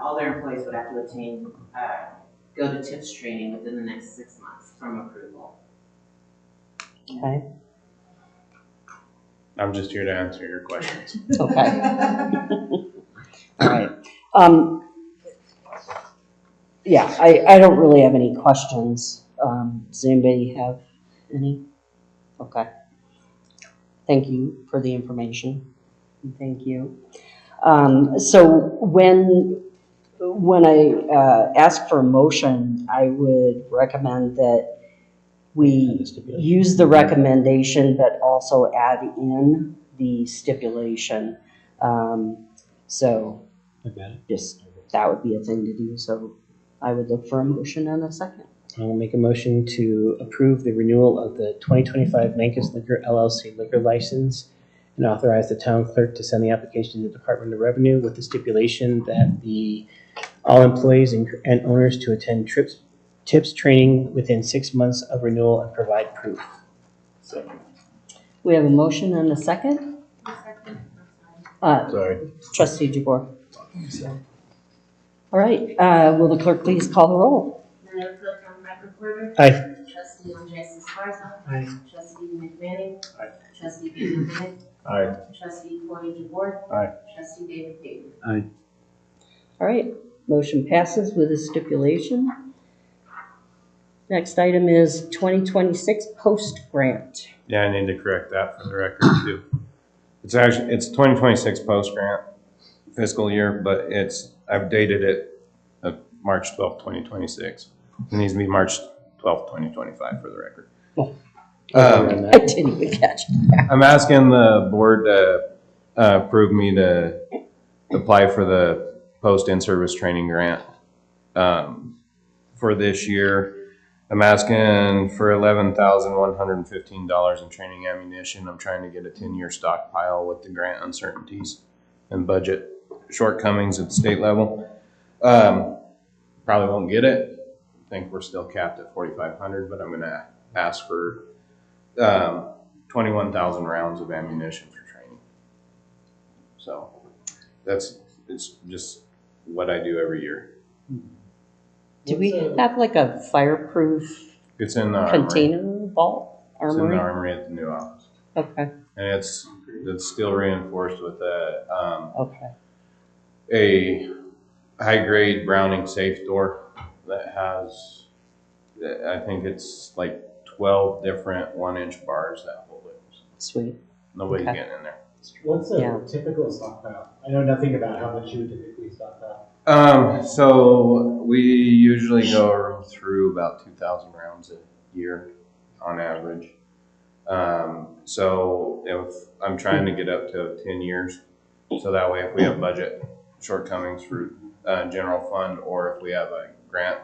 all their employees would have to attain, go to TIPS training within the next 6 months from approval. Okay. I'm just here to answer your questions. Okay. All right. Yeah, I don't really have any questions. Does anybody have any? Okay. Thank you for the information. Thank you. So when I ask for a motion, I would recommend that we use the recommendation, but also add in the stipulation. So just, that would be a thing to do. So I would look for a motion and a second. I'll make a motion to approve the renewal of the 2025 Memphis Liquor LLC liquor license and authorize the town clerk to send the application to the Department of Revenue with the stipulation that all employees and owners to attend TIPS training within 6 months of renewal and provide proof. We have a motion and a second. Sorry. Trustee Jabor. All right, will the clerk please call the roll? Mayor Pro Tem Brendan Porter. Aye. Trustee Andres Esparza. Aye. Trustee McManning. Aye. Trustee Daniel Hennig. Aye. Trustee Corey Jabor. Aye. Trustee David Payne. All right, motion passes with a stipulation. Next item is 2026 post grant. Yeah, I need to correct that for the record too. It's 2026 post grant fiscal year, but I've dated it March 12th, 2026. It needs to be March 12th, 2025 for the record. Oh. I didn't even catch it. I'm asking the board to approve me to apply for the post in-service training grant for this year. I'm asking for $11,115 in training ammunition. I'm trying to get a 10-year stockpile with the grant uncertainties and budget shortcomings at the state level. Probably won't get it. I think we're still capped at 4,500, but I'm going to ask for 21,000 rounds of ammunition for training. So it's just what I do every year. Do we have like a fireproof It's in the container vault? It's in Armory? the armory at the new office. Okay. And it's still reinforced with Okay. a high grade Browning safe door that has, I think it's like 12 different 1-inch bars that hold it. Sweet. Nobody's Okay. getting in there. What's a Yeah. typical stockpile? I know nothing about how much you would typically stockpile. So we usually go through about 2,000 rounds a year on average. So if I'm trying to get up to 10 years, so that way if we have budget shortcomings for general fund, or if we have a grant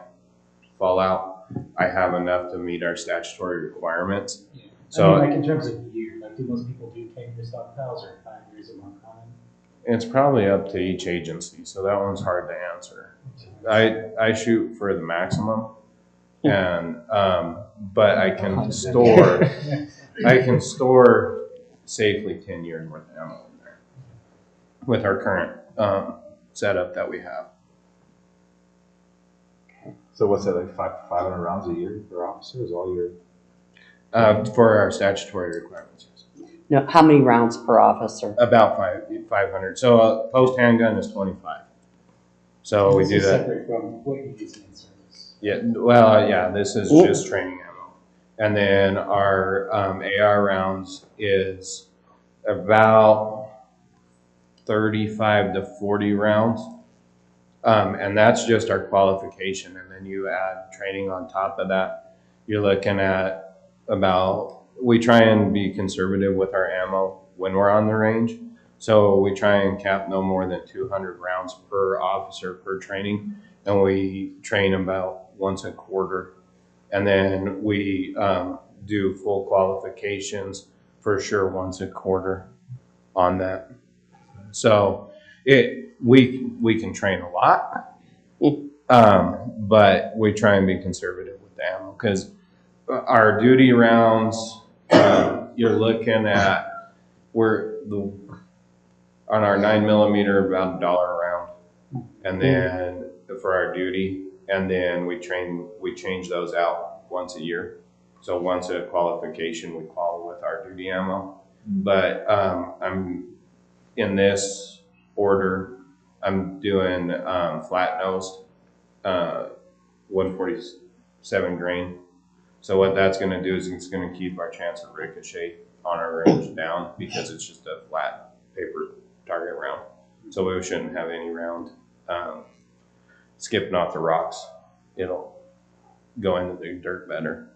fallout, I have enough to meet our statutory requirements. So I mean, like in terms of year, like do most people do 10-year stockpiles or 5 years are more common? it's probably up to each agency, so that one's hard to answer. I shoot for the maximum, and but I can store safely 10 years worth of ammo in there with our current setup that we have. So what's that, like 500 rounds a year per officer is all your? For our statutory requirements, yes. No, how many rounds per officer? About 500. So a post handgun is 25. So we do that. Separate from what you use in service. Yeah, well, yeah, this is just training ammo. And then our AR rounds is about 35 to 40 rounds. And that's just our qualification. And then you add training on top of that. You're looking at we try and be conservative with our ammo when we're on the range. So we try and cap no more than 200 rounds per officer per training. And we train about once a quarter. And then we do full qualifications for sure once a quarter on that. So we can train a lot, but we try and be conservative with the ammo because our duty rounds, you're looking at on our 9mm about $1 a round, and then for our duty, and then we change those out once a year. So once a qualification, we qualify with our duty ammo. But I'm in this order. I'm doing flat nosed 147 grain. So what that's going to do is it's going to keep our chance of ricochet on our range down because it's just a flat paper target round. So we shouldn't have any round skipping off the rocks. It'll go into the dirt better.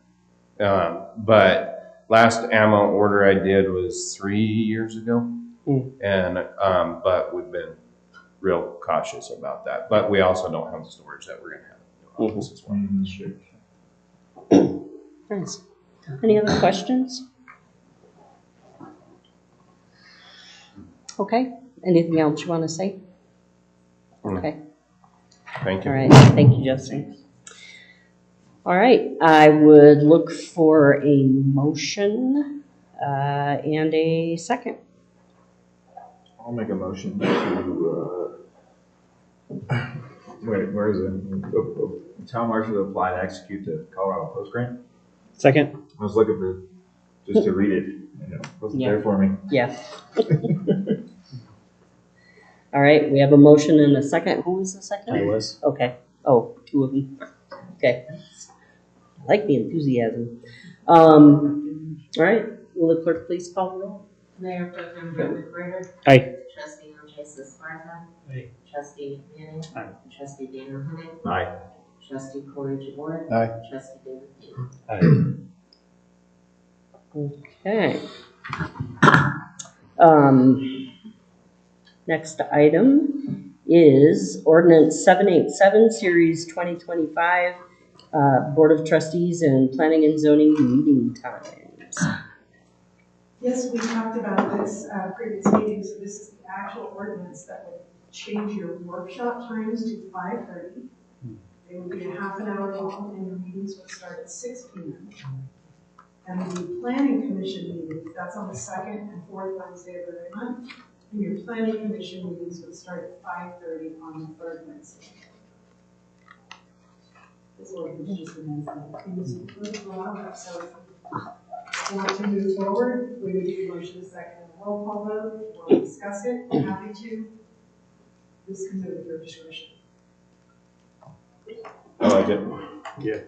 But last ammo order I did was 3 years ago. And but we've been real cautious about that. But we also don't have the storage that we're going to have in the office as well. Sure. Nice. Any other questions? Okay. Anything else you want to say? Okay. Thank you. All right. Thank you, Justin. All right. I would look for a motion and a second. I'll make a motion to, where is it? Town marshal to apply to execute the Colorado Post Grant. Second. I was looking for, just to read it, it wasn't there for me. Yeah. All right, we have a motion and a second. Who was the second? I was. Okay. Oh, two of them. Okay. I like the enthusiasm. All right, will the clerk please call the roll? Mayor Pro Tem Joe McWhirter. Aye. Trustee Andres Esparza. Aye. Trustee Manning. Aye. Trustee Daniel Henning. Aye. Trustee Corey Jabor. Aye. Trustee David Payne. Aye. Okay. Next item is ordinance 787, series 2025, Board of Trustees and Planning and Zoning meeting times. Yes, we talked about this previous meeting, so this is the actual ordinance that would change your workshop times to 5:30. They would be a half an hour long, and your meetings would start at 6 p.m. And the planning commission meetings, that's on the second and fourth Wednesday of every month. And your planning commission meetings would start at 5:30 on the third Wednesday. This ordinance just amends that previously approved law, so if you want to move forward, we would do a motion, a second, and a roll call vote. If you want to discuss it, I'm happy to. This can move at your discretion. I like it. Yeah,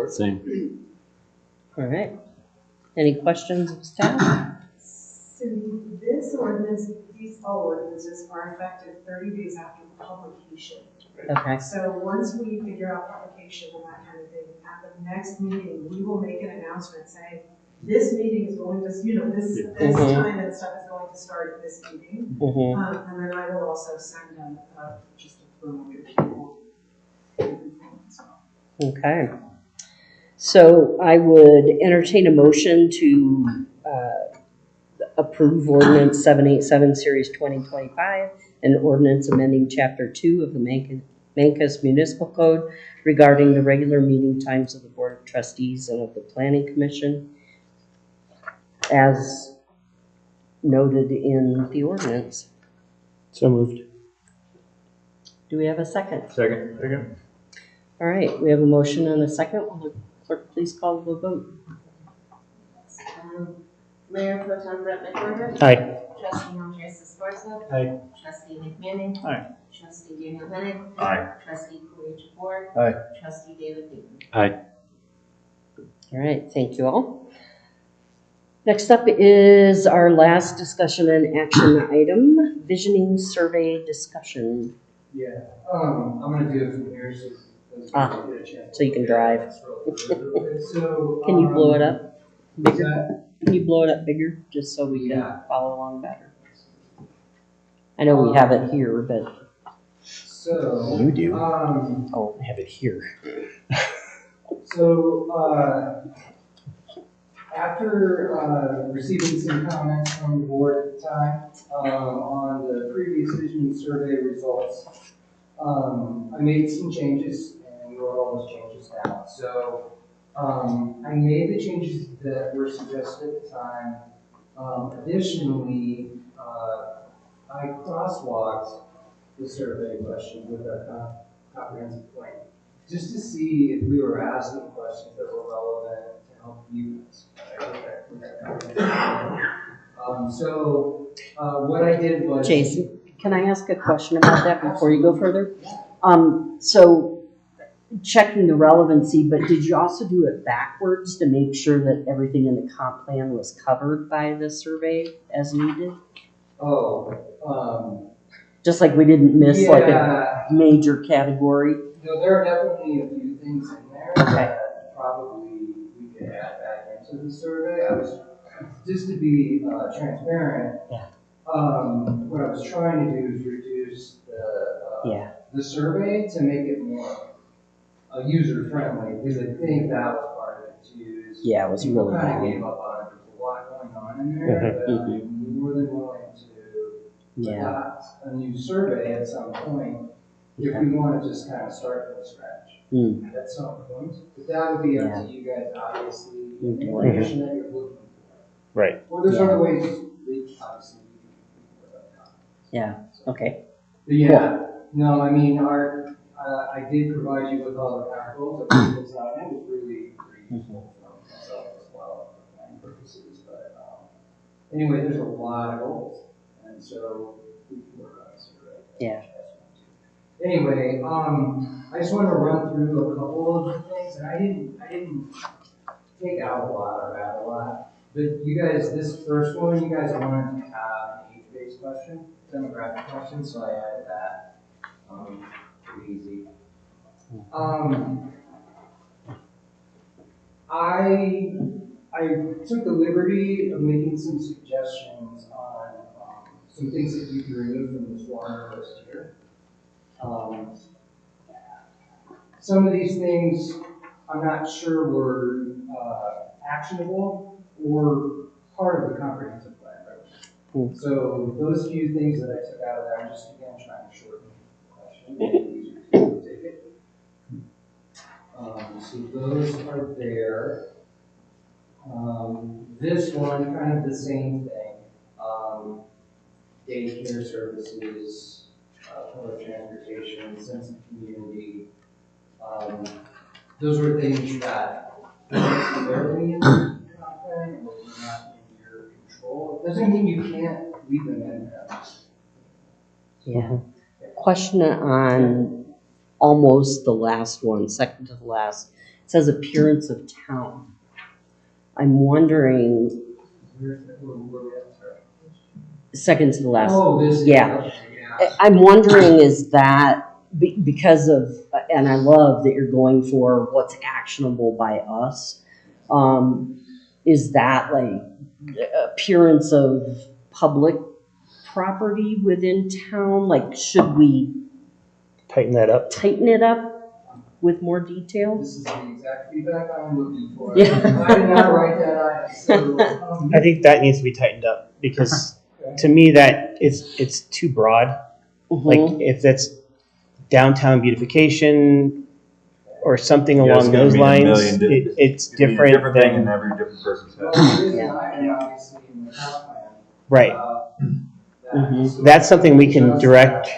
same. All right. Any questions of staff? So this ordinance, all ordinances are effective 30 days after publication. Okay. So once we figure out publication and that kind of thing, at the next meeting, we will make an announcement saying, this meeting is going to, this time and stuff is going to start at this meeting. And then I will also send them just a promo to people. Okay. So I would entertain a motion to approve ordinance 787, series 2025, and ordinance amending chapter 2 of the Mancos Municipal Code regarding the regular meeting times of the Board of Trustees and of the Planning Commission as noted in the ordinance. So moved. Do we have a second? Second. All right, we have a motion and a second. Will the clerk please call the vote? Mayor Pro Tem Brett McWhorter. Aye. Trustee Andres Esparza. Aye. Trustee McManning. Aye. Trustee Daniel Hennig. Aye. Trustee Corey Jabor. Aye. Trustee David Newton. Aye. All right, thank you all. Next up is our last discussion and action item, visioning survey discussion. Yeah, I'm gonna do it from here so get a chance. So you can drive. So, Can you blow it up what's bigger? that? Can you blow it up bigger, just so we Yeah. can follow along better? I know we have it here, but. So. You do. Oh, I have it here. So, after receiving some comments from the board at the time on the previous visioning survey results, I made some changes and wrote all those changes down. So I made the changes that were suggested at the time. Additionally, I crosswalked the survey question with our comprehensive plan, just to see if we were asking questions that were relevant to help you guys. What I did was... Jason, can I ask a question about that before you go further? So checking the relevancy, but did you also do it backwards to make sure that everything in the comp plan was covered by the survey as needed? Just like we didn't miss like a major category? No, there are definitely a few things in there that probably we could add back into the survey. I was, just to be transparent, what I was trying to do is reduce the survey to make it more user friendly, because I think that was part of it too. It was really kind of long. gave up on it. There's a lot going on in there, but I'm more than willing to adopt a new survey at some point if we want to just kind of start from scratch at some point. But that would be up to you guys, obviously, the information that you're looking for. Right. Or there's other ways that obviously we can Okay. But no, I mean, I did provide you with all the articles that was out, and it was really useful for myself as well for planning purposes. But anyway, there's a lot of goals, and so we can work on this. Anyway, I just wanted to run through a couple of the things, and I didn't take out a lot or add a lot. But you guys, this first one, you guys wanted to have an age-based question, demographic question, so I added that. Pretty easy. I I took the liberty of making some suggestions on some things that you can remove from this water list here. Some of these things I'm not sure were actionable or part of the comprehensive plan. Right? So those few things that I took out of there, I'm just again trying to shorten the question. Make it easier for you to take it. So those are there. This one, kind of the same thing. Daycare services, public transportation, sense of community. Those were things that weren't necessarily in your content or were not in your control. It doesn't mean you can't leave them in there. Yeah. Question on almost the last one, second to the last. It says appearance of town. I'm wondering, second to the last. Oh, this is, yeah. I'm wondering, is that because of, and I love that you're going for what's actionable by us. Is that like appearance of public property within town? Like, should we Tighten that up. tighten it up with more detail? This is the exact feedback I'm looking for. Yeah. I did not write that item. So, I think that needs to be tightened up because to me that it's too broad. Like if that's downtown beautification or something along those lines, it's different thing than in every different person's head. obviously in the comp plan. right. So That's something we can direct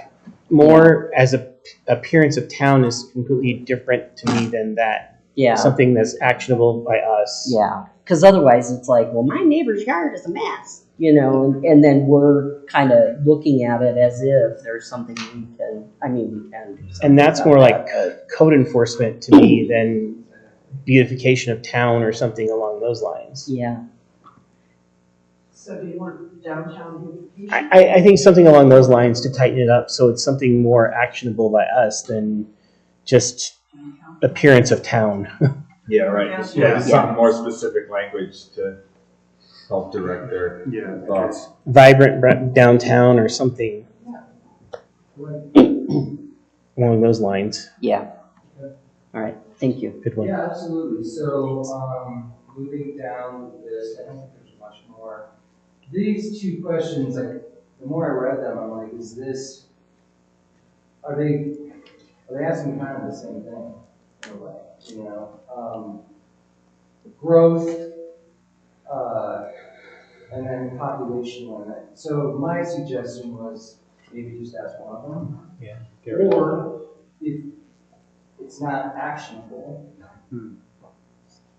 more as a appearance of town is completely different to me than that. Yeah. Something that's actionable by us. Yeah. Because otherwise it's like, well, my neighbor's yard is a mess, you know, and then we're kind of looking at it as if there's something we can, I mean, we can do something. And that's about more that, like code enforcement to me than beautification of town or something along those lines. Yeah. So do you want downtown beautification? I think something along those lines to tighten it up so it's something more actionable by us than just appearance of town. Yeah, right. Yeah, some more specific language to help direct their thoughts. Vibrant downtown or something along those lines. Yeah. All right. Thank you. Good one. Yeah, absolutely. So moving down the list, I don't think there's much more. These two questions, like the more I read them, I'm like, is this, are they asking kind of the same thing in a way, you know? Growth, and then population limit. So my suggestion was maybe just ask one of them. Yeah. Or if it's not actionable,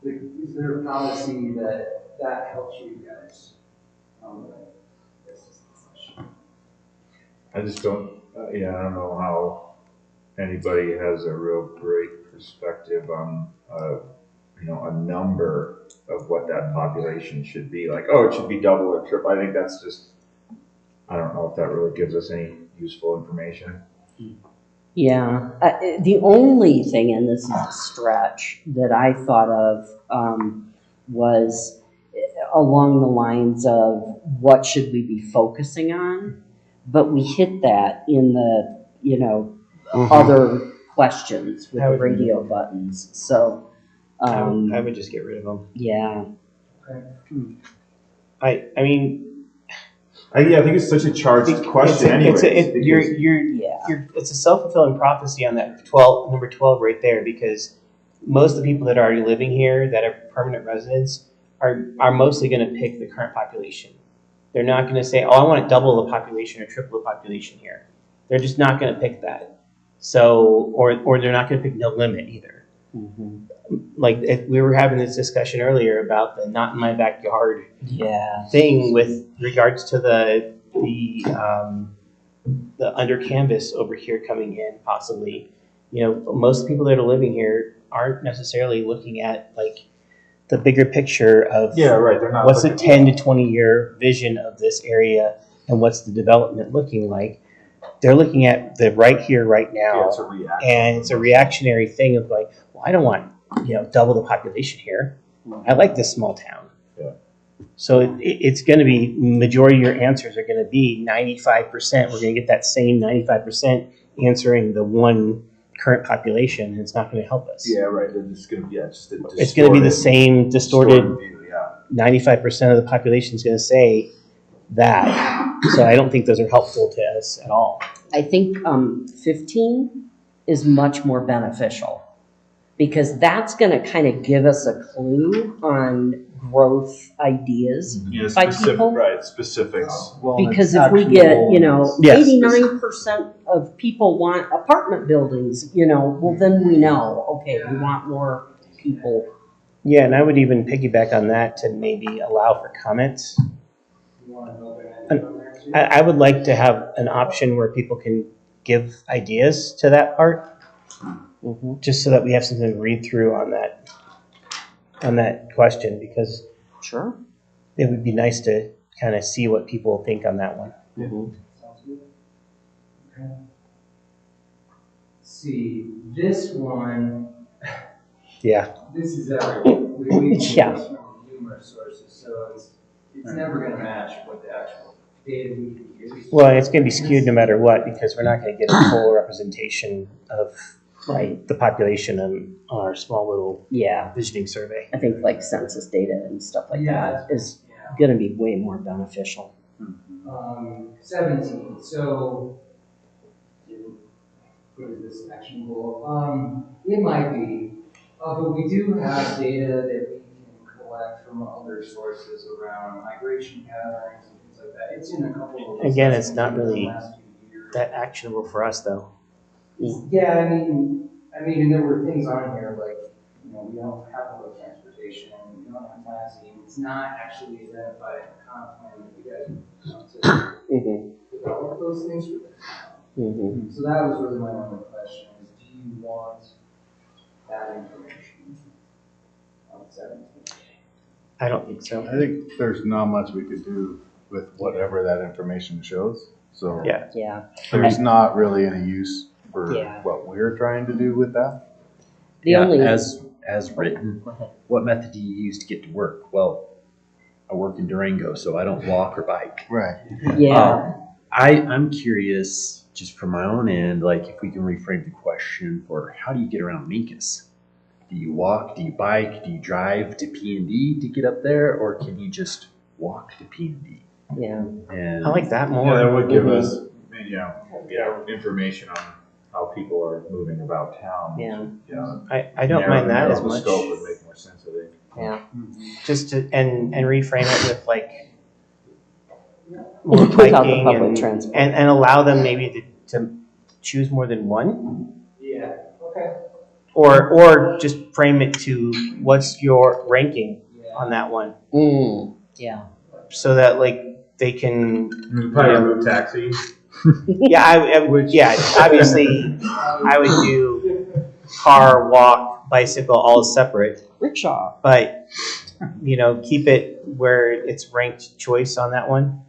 is there a policy that helps you guys? I just don't, I don't know how anybody has a real great perspective on, a number of what that population should be. Like, oh, it should be double or triple. I think that's just, I don't know if that really gives us any useful information. Yeah. The only thing, and this is a stretch, that I thought of was along the lines of what should we be focusing on? But we hit that in the, other questions with the radio buttons. So I would just get rid of them. Yeah. I mean, I think it's such a charged question anyway. It's a self-fulfilling prophecy on that number 12 right there, because most of the people that are already living here that are permanent residents are mostly going to pick the current population. They're not going to say, oh, I want to double the population or triple the population here. They're just not going to pick that. So, or they're not going to pick no limit either. Mm-hmm. Like we were having this discussion earlier about the not in my backyard thing with regards to the under canvas over here coming in possibly. Most people that are living here aren't necessarily looking at like the bigger picture of They're not what's the 10 to 20 year vision of this area and what's the development looking like. They're looking at the right here, right now, it's a reactionary thing of like, well, I don't want double the population here. I like this small town. Yeah. So it's going to be, majority of your answers are going to be 95%. We're going to get that same 95% answering the one current population, and it's not going to help us. Yeah, right. They're just gonna, yeah, just a It's going to be the same distorted view, yeah. 95% of the population is going to say that. So I don't think those are helpful to us at all. I think 15 is much more beneficial because that's going to kind of give us a clue on growth ideas Yeah, by people. right, specifics. Because if we get, Yes. 89% of people want apartment buildings, well, then we know, okay, we want more people. Yeah, and I would even piggyback on that to maybe allow for comments. I would like to have an option where people can give ideas to that part, just so that we have something to read through on that question, because Sure. it would be nice to kind of see what people think on that one. Sounds good. Okay. See, this one, Yeah. this is everything. We Yeah. from numerous sources, so it's never gonna match what the actual data we can use. Well, it's going to be skewed no matter what, because we're not going to get a full representation of the population on our small little visioning survey. I think like census data and stuff like Yeah. that is going to be way more beneficial. 17, so, what is this actionable? It might be, but we do have data that we can collect from other sources around migration patterns and things like that. It's in a couple of Again, it's not in the really last few years. that actionable for us, though. Yeah, I mean, and there were things on here like, we don't have public transportation, we don't have taxi, and it's not actually identified in the comp plan that you guys want to develop those things for the town. So that was really my only question: is do you want that information on 17? I don't think so. I think there's not much we could do with whatever that information shows. So Yeah. there's not really any use for Yeah. what we're trying to do with that. The only as written, what method do you use to get to work? Well, I work in Durango, so I don't walk or bike. Right. Yeah. I'm curious, just from my own end, like if we can reframe the question for how do you get around Minkus? Do you walk? Do you bike? Do you drive to P&D to get up there, or can you just walk to P&D? Yeah. And I like that more. Yeah, that would give us, information on how people are moving about town. Yeah. I don't mind that as The much. scope would make more sense, I think. Yeah. Just to and reframe it with like Without the biking public transport. and allow them maybe to choose more than one, Yeah. Okay. or just frame it to what's your ranking on that one, Yeah. so that like they can Probably remove taxi. obviously I would do car, walk, bicycle all separate, Rickshaw. but keep it where it's ranked choice on that one.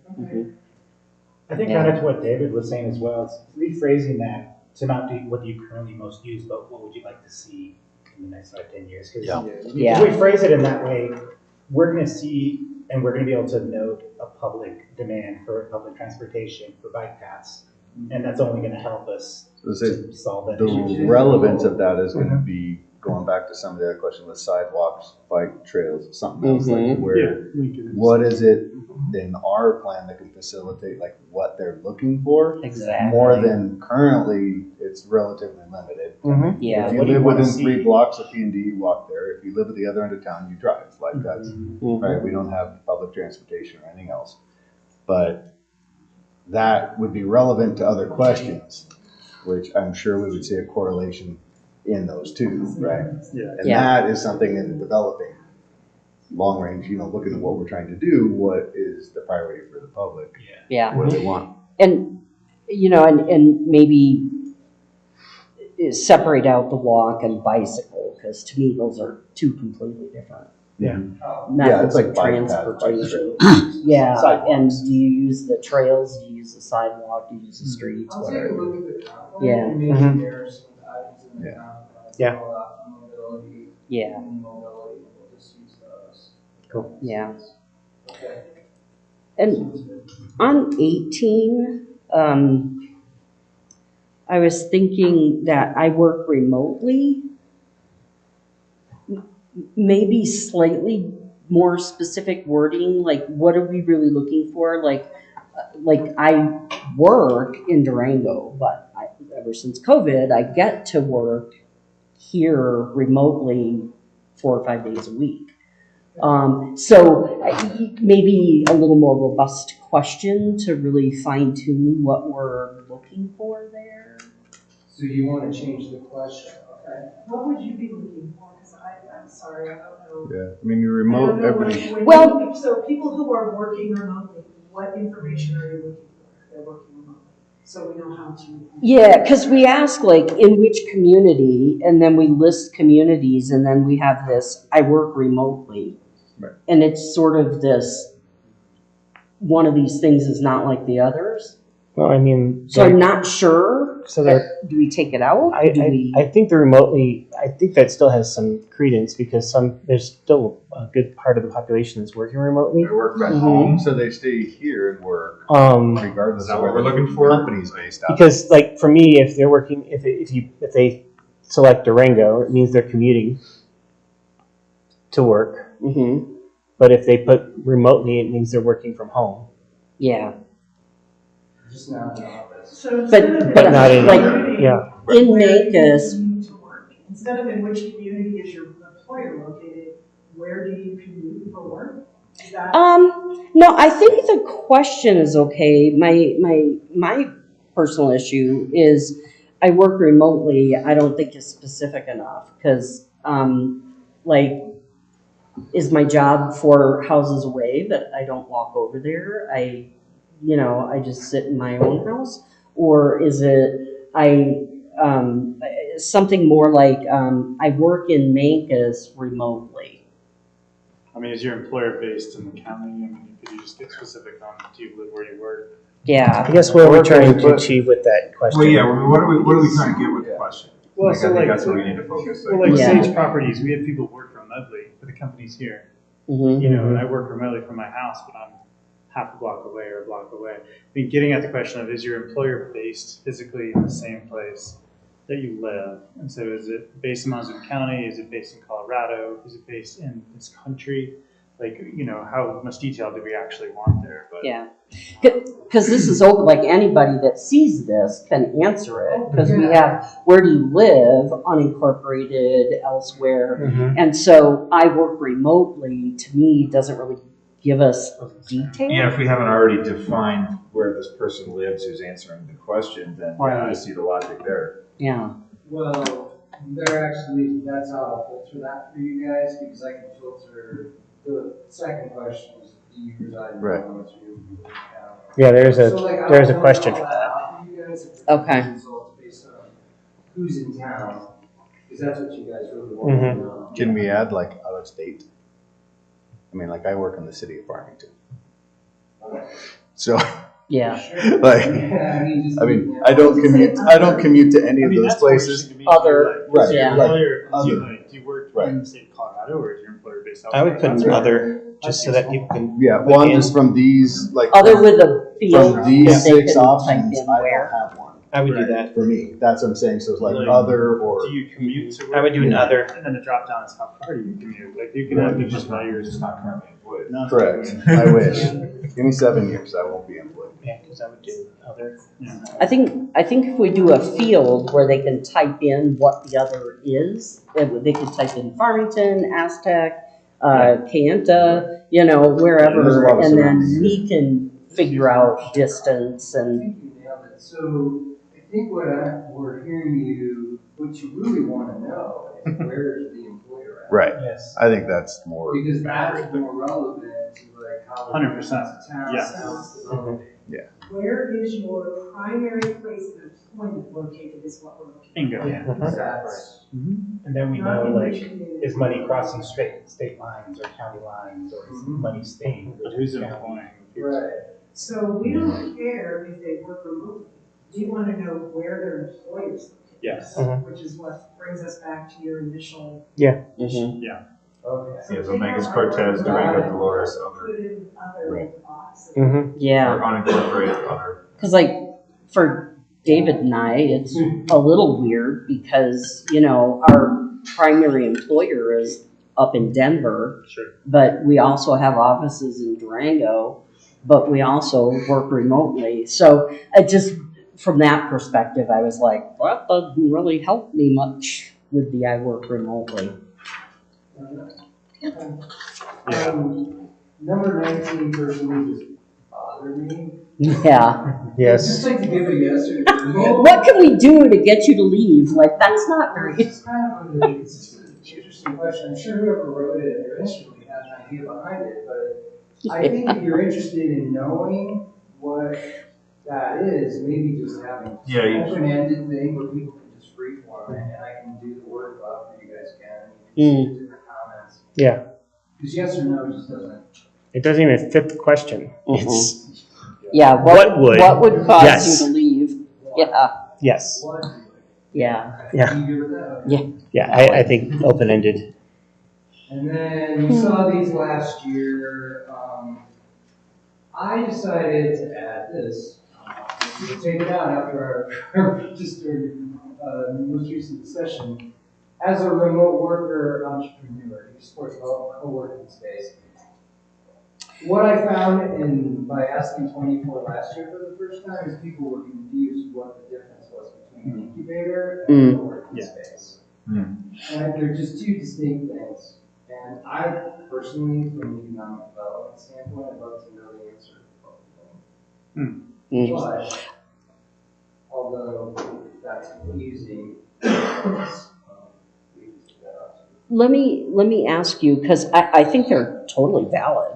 I think kind of to what David was saying as well, it's rephrasing that to not do what you currently most use, but what would you like to see in the next 5-10 years? Because if we phrase it in that way, we're going to see and we're going to be able to note a public demand for public transportation, for bike paths, and that's only going to help us to solve that issue. The relevance of that is going to be going back to some of the other questions with sidewalks, bike trails, something else like where, what is it in our plan that can facilitate like what they're looking for? Exactly. More than currently, it's relatively limited. Yeah. If you live within 3 blocks of P&D, you walk there. If you live at the other end of town, you drive. Like that's right. We don't have public transportation or anything else, but that would be relevant to other questions, which I'm sure we would see a correlation in those two, right? Yeah. And that is something in developing long range, looking at what we're trying to do, what is the priority for the public? Yeah. What do they want? And, and maybe separate out the walk and bicycle, because to me, those are two completely different methods it's like of bike path, bike transportation. trails. Yeah, Sidewalks. and do you use the trails, do you use the sidewalk, do you use the streets, I'll take a whatever? look at the comp plan Yeah. and maybe there's some items in the comp plan. Yeah. Mobility. Yeah. And mobility, we'll just use those. Yeah. And on 18, I was thinking that I work remotely. Maybe slightly more specific wording, like what are we really looking for? Like I work in Durango, but ever since COVID, I get to work here remotely 4 or 5 days a week. So maybe a little more robust question to really fine tune what we're looking for there. So you want to change the question, okay? What would you be looking for? Because I'm sorry, I don't know. Yeah, I mean, you're remote, everybody. So people who are working remotely, what information are you looking for if they're working remotely? So we know how to. Yeah, because we ask like in which community, and then we list communities, and then we have this, I work remotely. Right. And it's sort of this, one of these things is not like the others. Well, I mean. So I'm not sure. So there. Do we take it out? I think the remotely, I think that still has some credence because there's still a good part of the population that's working remotely. They work from home, so they stay here and work, regardless of where we're looking the for? company's based out. Because like for me, if they're working, if they select Durango, it means they're commuting to work. Mm-hmm. But if they put remotely, it means they're working from home. Yeah. Just not in the office. So But not in, like yeah. in Mancus. Instead of in which community is your employer located, where do you commute for work? Is that? No, I think the question is okay. My personal issue is I work remotely. I don't think is specific enough because like is my job 4 houses away, but I don't walk over there. I just sit in my own house, or is it something more like I work in Mancus remotely. I mean, is your employer based in the county? I mean, could you just get specific on do you live where you work? Yeah. I guess what are we trying to achieve with that question? Well, yeah, what are we trying to get with the question? Well, I so think like, that's what we need to focus on. Well, like Yeah. Sage Properties, we have people work remotely, but the company's here. Mm-hmm. And I work remotely from my house, but I'm half a block away or a block away. I mean, getting at the question of is your employer based physically in the same place that you live? And so is it based in Montezuma County? Is it based in Colorado? Is it based in this country? Like, how much detail do we actually want there? But Yeah, because this is open, like anybody that sees this can answer it, because we have, where do you live, unincorporated, elsewhere, and so I work remotely, to me, doesn't really give us detail. Yeah, if we haven't already defined where this person lives who's answering the question, then yeah, I see the logic there. Yeah. Well, that's how I'll filter that for you guys, because I can filter the second question is, do you reside in Providence or you live in town? Yeah, there's a I'll question for all that. out for you guys if Okay. results based on who's in town, because that's what you guys really want to know. Can we add like out of state? I mean, like I work in the city of Farmington. So, Yeah. like, I mean, I don't commute to any of those places. Other, Right, yeah. like, do you work in the state of Colorado, or is your employer based out? I would put an other, just so that people can. Yeah, well, I'm just from these, like. Other with a field From these that they 6 can type options, in I where. don't have one. I would do that. For me, that's what I'm saying, so it's like Like, other or. Do you commute to work? I would do an other. And then the drop down is how far do you commute? Like you can have people by yours. It's not currently employed. Correct, I wish. Give me 7 years, I won't be employed. Yeah, because I would do other. I think if we do a field where they can type in what the other is, they could type in Farmington, Aztec, Kayenta, There's a wherever, lot of and then surroundings. we can figure out distance I and. think you nailed it. So I think we're hearing what you really want to know is where is the employer at? Right, Yes. I think that's more. Because that's more relevant to like how. 100%. Town Yes. sounds developing. Where is your primary place of employment located is what we're looking for. Bingo. Yeah, That's- And then we Not know, in like, which community. is money crossing state lines or county lines, or is money staying? But who's county? employing? Right. So we don't care if they work remotely. We want to know where their employers located. Yes. Which is what brings us back to your initial. Yeah. Yeah. Yeah, so Vegas, Cortez, Durango, Dolores, other. Included other lots. Yeah. Or unincorporated other. Because like for David and I, it's a little weird because, you know, our primary employer is up in Denver. Sure. But we also have offices in Durango, but we also work remotely. So it just, from that perspective, I was like, well, that doesn't really help me much with the I work remotely. Number 19 personally just bothered me. Yeah. Yes. Just like to give a yes or no. What can we do to get you to leave? Like, that's not very... It's kind of it's an interesting question. I'm sure whoever wrote it initially had an idea behind it, but I think if you're interested in knowing what that is, maybe just having an open-ended thing where people can just freeform it, and I can do the word cloud for you guys again. Different comments. Yeah. Because yes or no just doesn't. It doesn't even fit the question. It's yeah. What would cause yes. you to leave? Yeah. Yes. Yeah. Yeah. Yeah. I think open-ended. And then you saw these last year. I decided to add this. We'll take it out after our most recent session. As a remote worker entrepreneur, you support co-working space. What I found by asking 24 last year for the first time is people were confused what the difference was between an incubator and a co-working space. And they're just two distinct things. And I personally, from an economic development standpoint, I'd love to know the answer to both of them. But, although that's confusing, Let me ask you, because I think they're totally valid,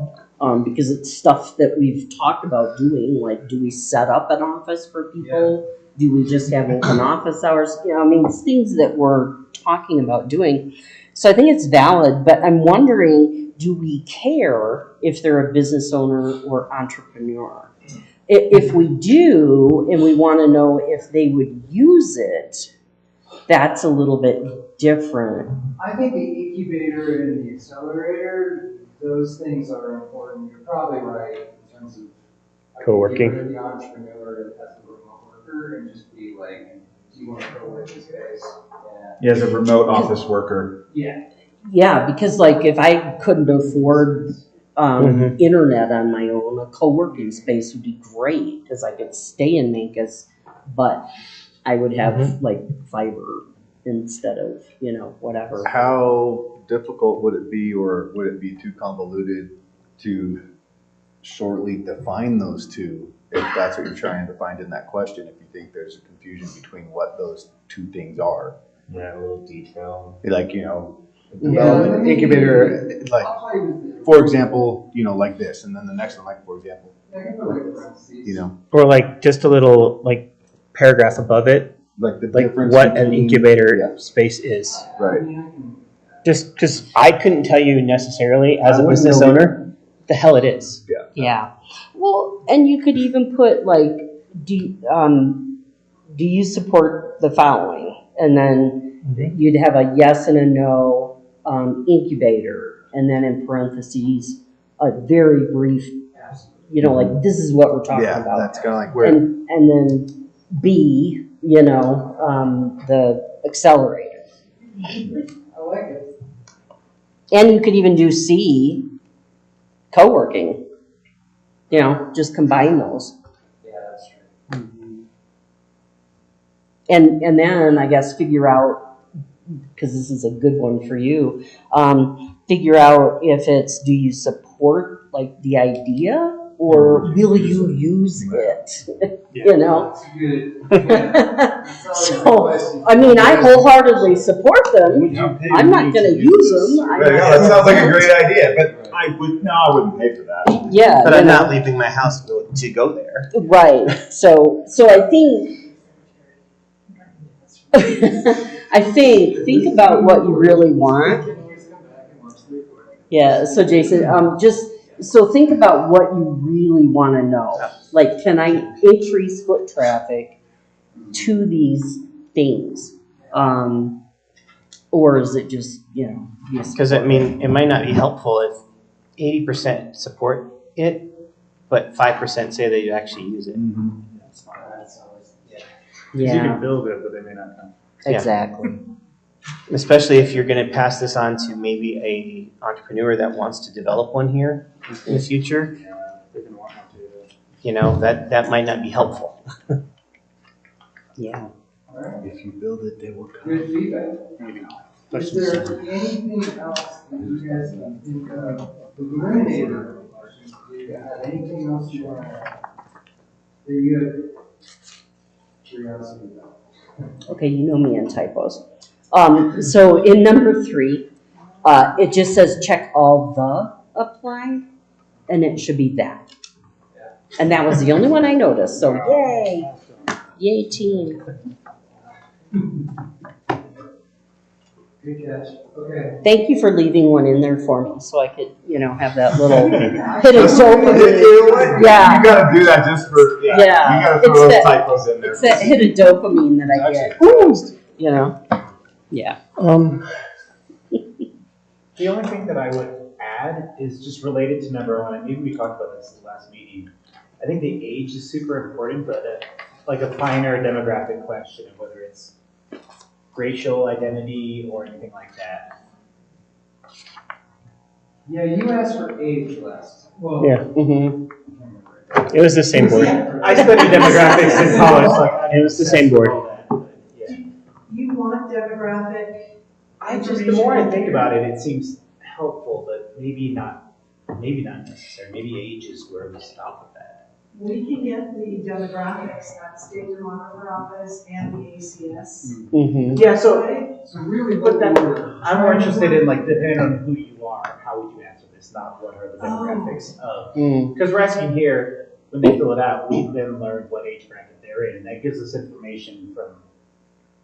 because it's stuff that we've talked about doing, like do we set up an office for people? Yeah. Do we just have open office hours? You know, I mean, it's things that we're talking about doing. So I think it's valid, but I'm wondering, do we care if they're a business owner or entrepreneur? If we do, and we want to know if they would use it, that's a little bit different. I think the incubator and the accelerator, those things are important. You're probably right in terms of co-working. Get rid of the entrepreneur as a remote worker and just be like, do you want to co-work this space? Yeah, as a remote office worker. Yeah. Yeah, because like if I couldn't afford internet on my own, a co-working space would be great because I could stay in Mancos, but I would have like fiber instead of, you know, whatever. How difficult would it be, or would it be too convoluted to shortly define those two, if that's what you're trying to find in that question, if you think there's a confusion between what those two things are? Yeah, a little detail. Like, you know, development, incubator, like, for example, you know, like this, and then the next one, like, for example, you know. Or like just a little, like, paragraph above it, like the difference what an incubator space is. Right. Just because I couldn't tell you necessarily as a business owner the hell it is. Yeah. Yeah. Well, and you could even put like, do you support the following? And then you'd have a yes and a no incubator, and then in parentheses a very brief, you know, like this is what we're talking about. That's kind of like where. And then B, you know, the accelerator. I like it. And you could even do C, co-working. You know, just combine those. Yeah, that's true. And then I guess figure out, because this is a good one for you, figure out if it's, do you support like the idea or will you use it? You know? That's good. Yeah. So, I mean, I wholeheartedly support them. I'm not going to use them. That sounds like a great idea, but I wouldn't pay for that. Yeah. But I'm not leaving my house to go there. Right. So I think about what you really want. Yeah. So Jason, so think about what you really want to know. Like, can I increase foot traffic to these things? Or is it just, Because I mean, it might not be helpful if 80% support it, but 5% say they actually use it. Because you can build it, but they may not come. Exactly. Especially if you're going to pass this on to maybe a entrepreneur that wants to develop one here in the future. They're gonna want one too. You know, that might not be helpful. Yeah. If you build it, they will come. Good feedback. Maybe. Is there anything else that you guys can think of? The eliminator, do you have anything else you want to add? That you have curiosity about? Okay, you know me and typos. So in number 3, it just says check all the apply, and it should be that. And that was the only one I noticed, so yay! Yay team. Good catch. Okay. Thank you for leaving one in there for me, so I could, have that little hit of dopamine. Yeah. You gotta do that just for, Yeah. You gotta throw It's those that- typos in there. It's that hit of dopamine that I get. Yeah. The only thing that I would add is just related to number 1, and maybe we talked about this in the last meeting. I think the age is super important, but like a finer demographic question, whether it's racial identity or anything like that. Yeah, you asked for age last. Well, Yeah. Mm-hmm. It was the same board. I studied demographics in college. It was the same board. You want demographic The more I think about it, it seems helpful, but maybe not necessary. Maybe age is where we stop with that. We can get the demographics at State Demographer Office and the ACS. Mm-hmm. Yeah, so really, but that, I'm more interested in, like, depending on who you are, how would you answer this, not what are the demographics of. Because we're asking here, when they fill it out, we then learn what age bracket they're in, and that gives us information from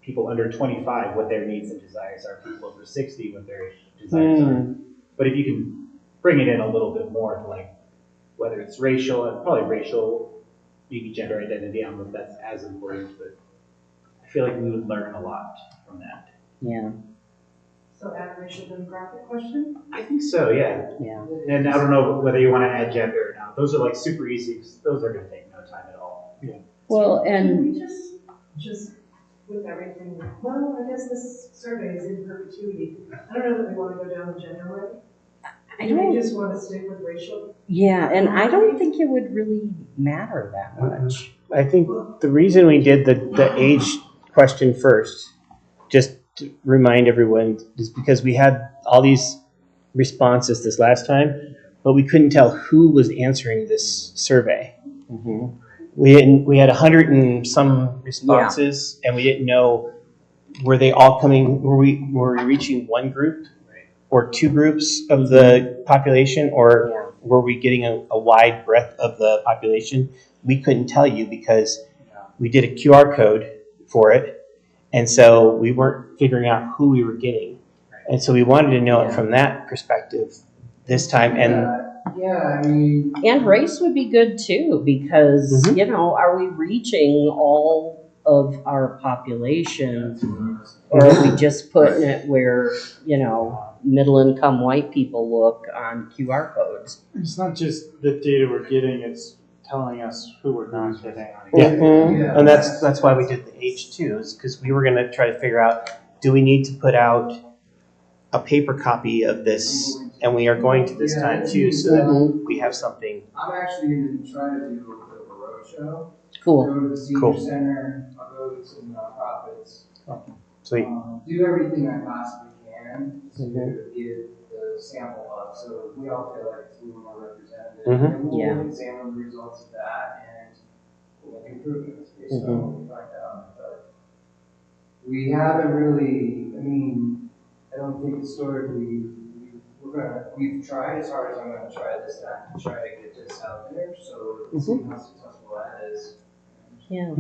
people under 25, what their needs and desires are, people over 60, what their desires are. But if you can bring it in a little bit more to, like, whether it's racial, probably racial, maybe gender identity, I don't know if that's as important, but I feel like we would learn a lot from that. Yeah. So add a racial demographic question? I think so, yeah. Yeah. And I don't know whether you want to add gender or not. Those are like super easy, 'cause those are going to take no time at all. Yeah. Well, and Can we just with everything, well, I guess this survey is in perpetuity. I don't know that we want to go down the gender way. I Do don't. we just want to stick with racial? Yeah, and I don't think it would really matter that much. I think the reason we did the age question first, just to remind everyone, is because we had all these responses this last time, but we couldn't tell who was answering this survey. Mm-hmm. We had 100 and some responses, and we didn't know, were they all coming, were we reaching one group or two groups of the population, or were we getting a wide breadth of the population? We couldn't tell you because we did a QR code for it, and so we weren't figuring out who we were getting. And so we wanted to know it from that perspective this time. And yeah, I mean, and race would be good too, because are we reaching all of our population, or are we just putting it where middle income white people look on QR codes? It's not just the data we're getting; it's telling us who we're not getting. Yeah. And that's why we did the age too, is because we were going to try to figure out, do we need to put out a paper copy of this, and we are going to this time too, so that we have something. I'm actually going to try to do a bit of a roadshow. Cool. Go to the senior Cool. center. I'll go to some nonprofits. Sweet. Do everything I possibly can to get the sample up, so we all feel like it's a little more representative. And we'll examine the results of that, and we'll make improvements based on what we find out. But we haven't really, I don't think historically we've tried as hard as I'm going to try this time to try to get this out there, so let's see how successful that is. Yeah.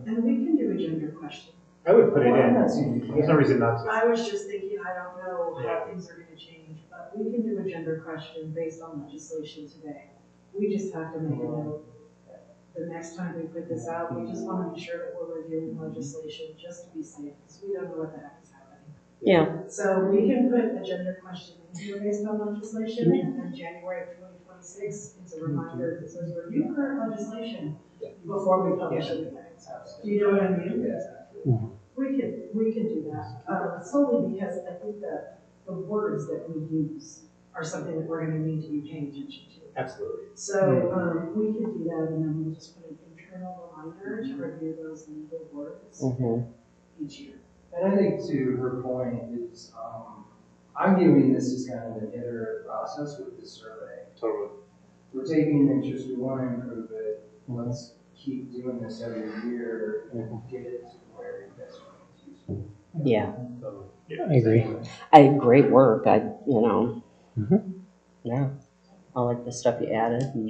And we can do a gender question. I would put it in. There's no reason not to. I was just thinking, I don't know how things are going to change, but we can do a gender question based on legislation today. We just have to make a note. the next time we put this out, we just wanna be sure that we're reviewing legislation just to be safe, because we don't know what the heck is happening. Yeah. So we can put agenda questions here based on legislation, and then January of 2026, it's a reminder that says review current legislation before we publish anything. Do you know what I mean? We can do that, solely because I think that the words that we use are something that we're gonna need to be paying attention to. Absolutely. So, we can do that, and then we'll just put an internal reminder to review those legal words each year. And I think to her point is, I'm viewing this as kind of an iterative process with this survey. Totally. We're taking an interest, we want to improve it. Let's keep doing this every year and get it to where you guys are useful. Yeah. Yeah, I agree. Great work. Yeah. I like the stuff you added, and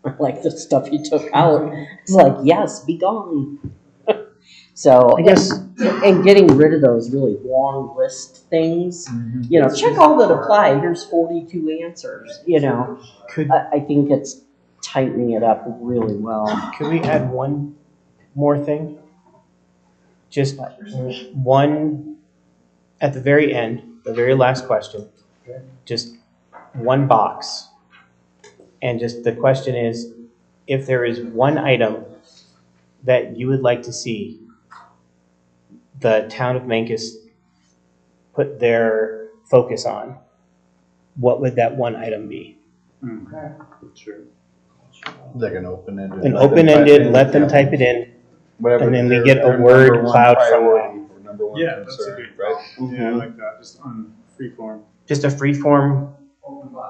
I like the stuff you took out. It's like, yes, be gone. So I guess, and getting rid of those really long list things, check all that apply. Here's 42 answers. I think it's tightening it up really well. could we add one more thing? Just one, at the very end, the very last question, just one box. And just the question is, if there is one item that you would like to see the town of Mancos put their focus on, what would that one item be? Okay. Sure. Like an open-ended. An open-ended, let them type it in, Whatever and then we their- get a their word number one cloud from priority that. or number one Yeah, that's a concern, good right? Yeah, I like that, just on free form. Just a free form,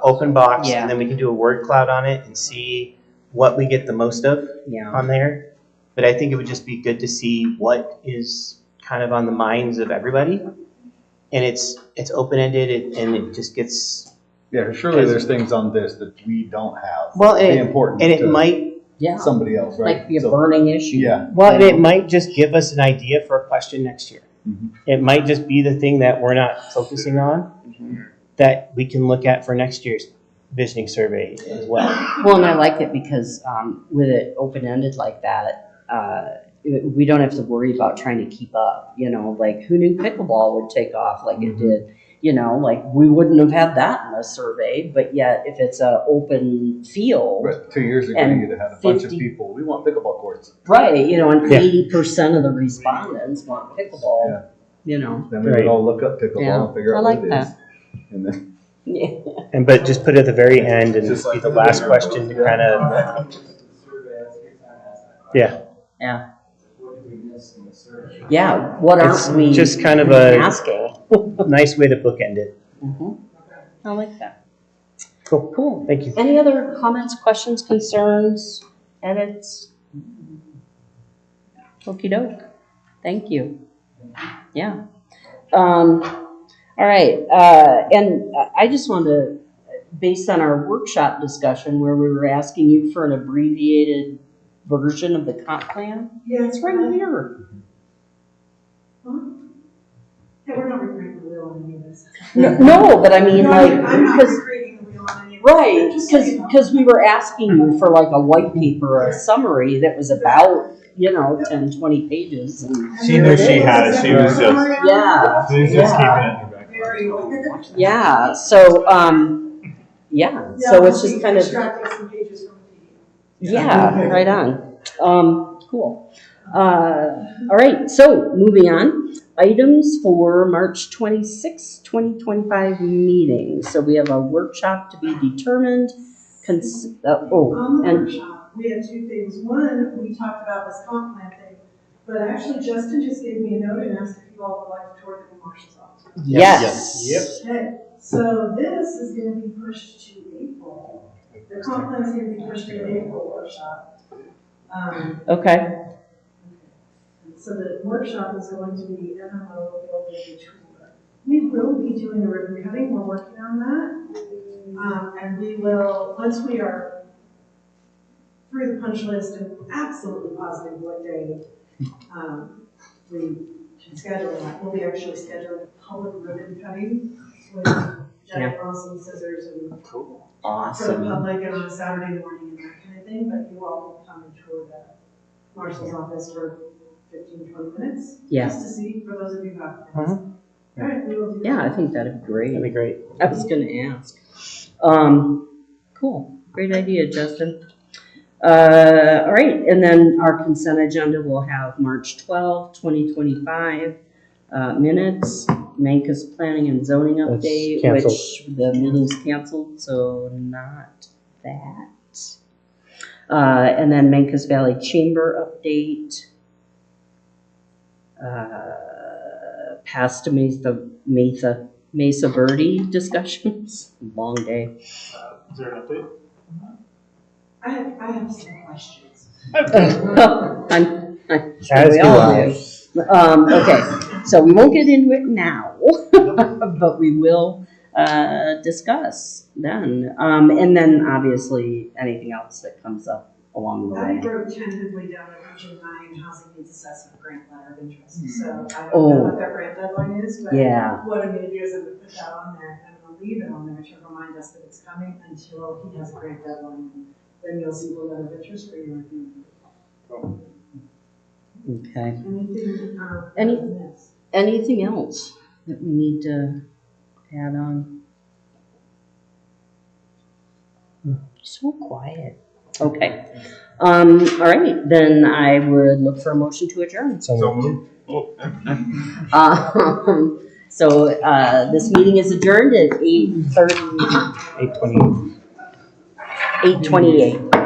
open box, Yeah. and then we can do a word cloud on it and see what we get the most of on there. But I think it would just be good to see what is kind of on the minds of everybody. And it's open-ended and it just gets. Yeah, surely there's things on this that we don't have. Well, It'd be important and it to might. somebody else, right? Like be a burning issue. Yeah. Well, and it might just give us an idea for a question next year. It might just be the thing that we're not focusing on that we can look at for next year's visioning survey as well. Well, and I like it because with it open-ended like that, we don't have to worry about trying to keep up. Like who knew pickleball would take off like it did? Like we wouldn't have had that in a survey, but yet if it's an open field. But 2 years ago, and you'd have had a bunch of 50 people, we want pickleball courts. Right, and 80% of the respondents want pickleball, Then we would all look up pickleball and figure I out like what it that. is. And then, And but just put it at the very end and Just be like the the last video. question to kind of. Yeah. Yeah. What did we miss in the survey? Yeah, what It's aren't we just kind of asking? a nice way to bookend it. I like that. Cool. Thank you. Any other comments, questions, concerns, edits? Okey doke. Thank you. Yeah. All right. And I just wanted to, based on our workshop discussion where we were asking you for an abbreviated version of the comp plan, Yeah, it's right here. Huh? Hey, we're not recreating the wheel on any of this. No, but I mean, like, I'm not because. recreating the wheel on any of this. Right, Just so you know. because we were asking you for like a white paper, a summary that was about, 10, 20 pages. And She knew she had it, she was just, Yeah. she was just keeping it in her back. Very well. Yeah, so, so it's just kind of, Extracting some pages from the PDF. yeah, right on. Cool. All right, so moving on. Items for March 26, 2025 meeting. So we have a workshop to be determined. On the workshop, we had two things. One, we talked about this comp plan thing, but actually Justin just gave me a note and asked if you all would like to tour the marshal's office. Yes. Okay, so this is gonna be pushed to April. The comp plan is gonna be pushed to an April workshop. Okay. So the workshop is going to be MMO building a tour. We will be doing a ribbon cutting, we're working on that. And we will, once we are through the punch list and absolutely positive what day we can schedule that, we'll be actually scheduling a public ribbon cutting with giant awesome scissors and for the Awesome. public and on a Saturday morning and that kind of thing, but you all will come and tour the marshal's office for 15, 20 minutes. Yeah. Just to see, for those of you who have minutes. All right, we will do that. Yeah, I think that'd be great. That'd be great. I was gonna ask. Cool, great idea, Justin. All right, and then our consent agenda will have March 12th, 2025, minutes, Mancus Planning and Zoning That's update, canceled. which the meeting's canceled, so not that. And then Mancus Valley Chamber update. Past Mesa Verde discussions, long day. Is there an update? I have some questions. I'm sure As we do all I. do. Okay, so we won't get into it now, but we will discuss then. And then obviously anything else that comes up along the I way. wrote tentatively down a Region 9 Housing Needs Assessment Grant Letter of Interest, so I don't know what their grant deadline is, but Yeah. what I'm gonna do is I'm gonna put that on there, and I'm gonna leave it on there to remind us that it's coming until he has a grant deadline. Then you'll see the letter of interest for your review. Okay. Anything, Anything else that we need to add on? So quiet. Okay. All right, then I would look for a motion to adjourn. So this meeting is adjourned at 8:28.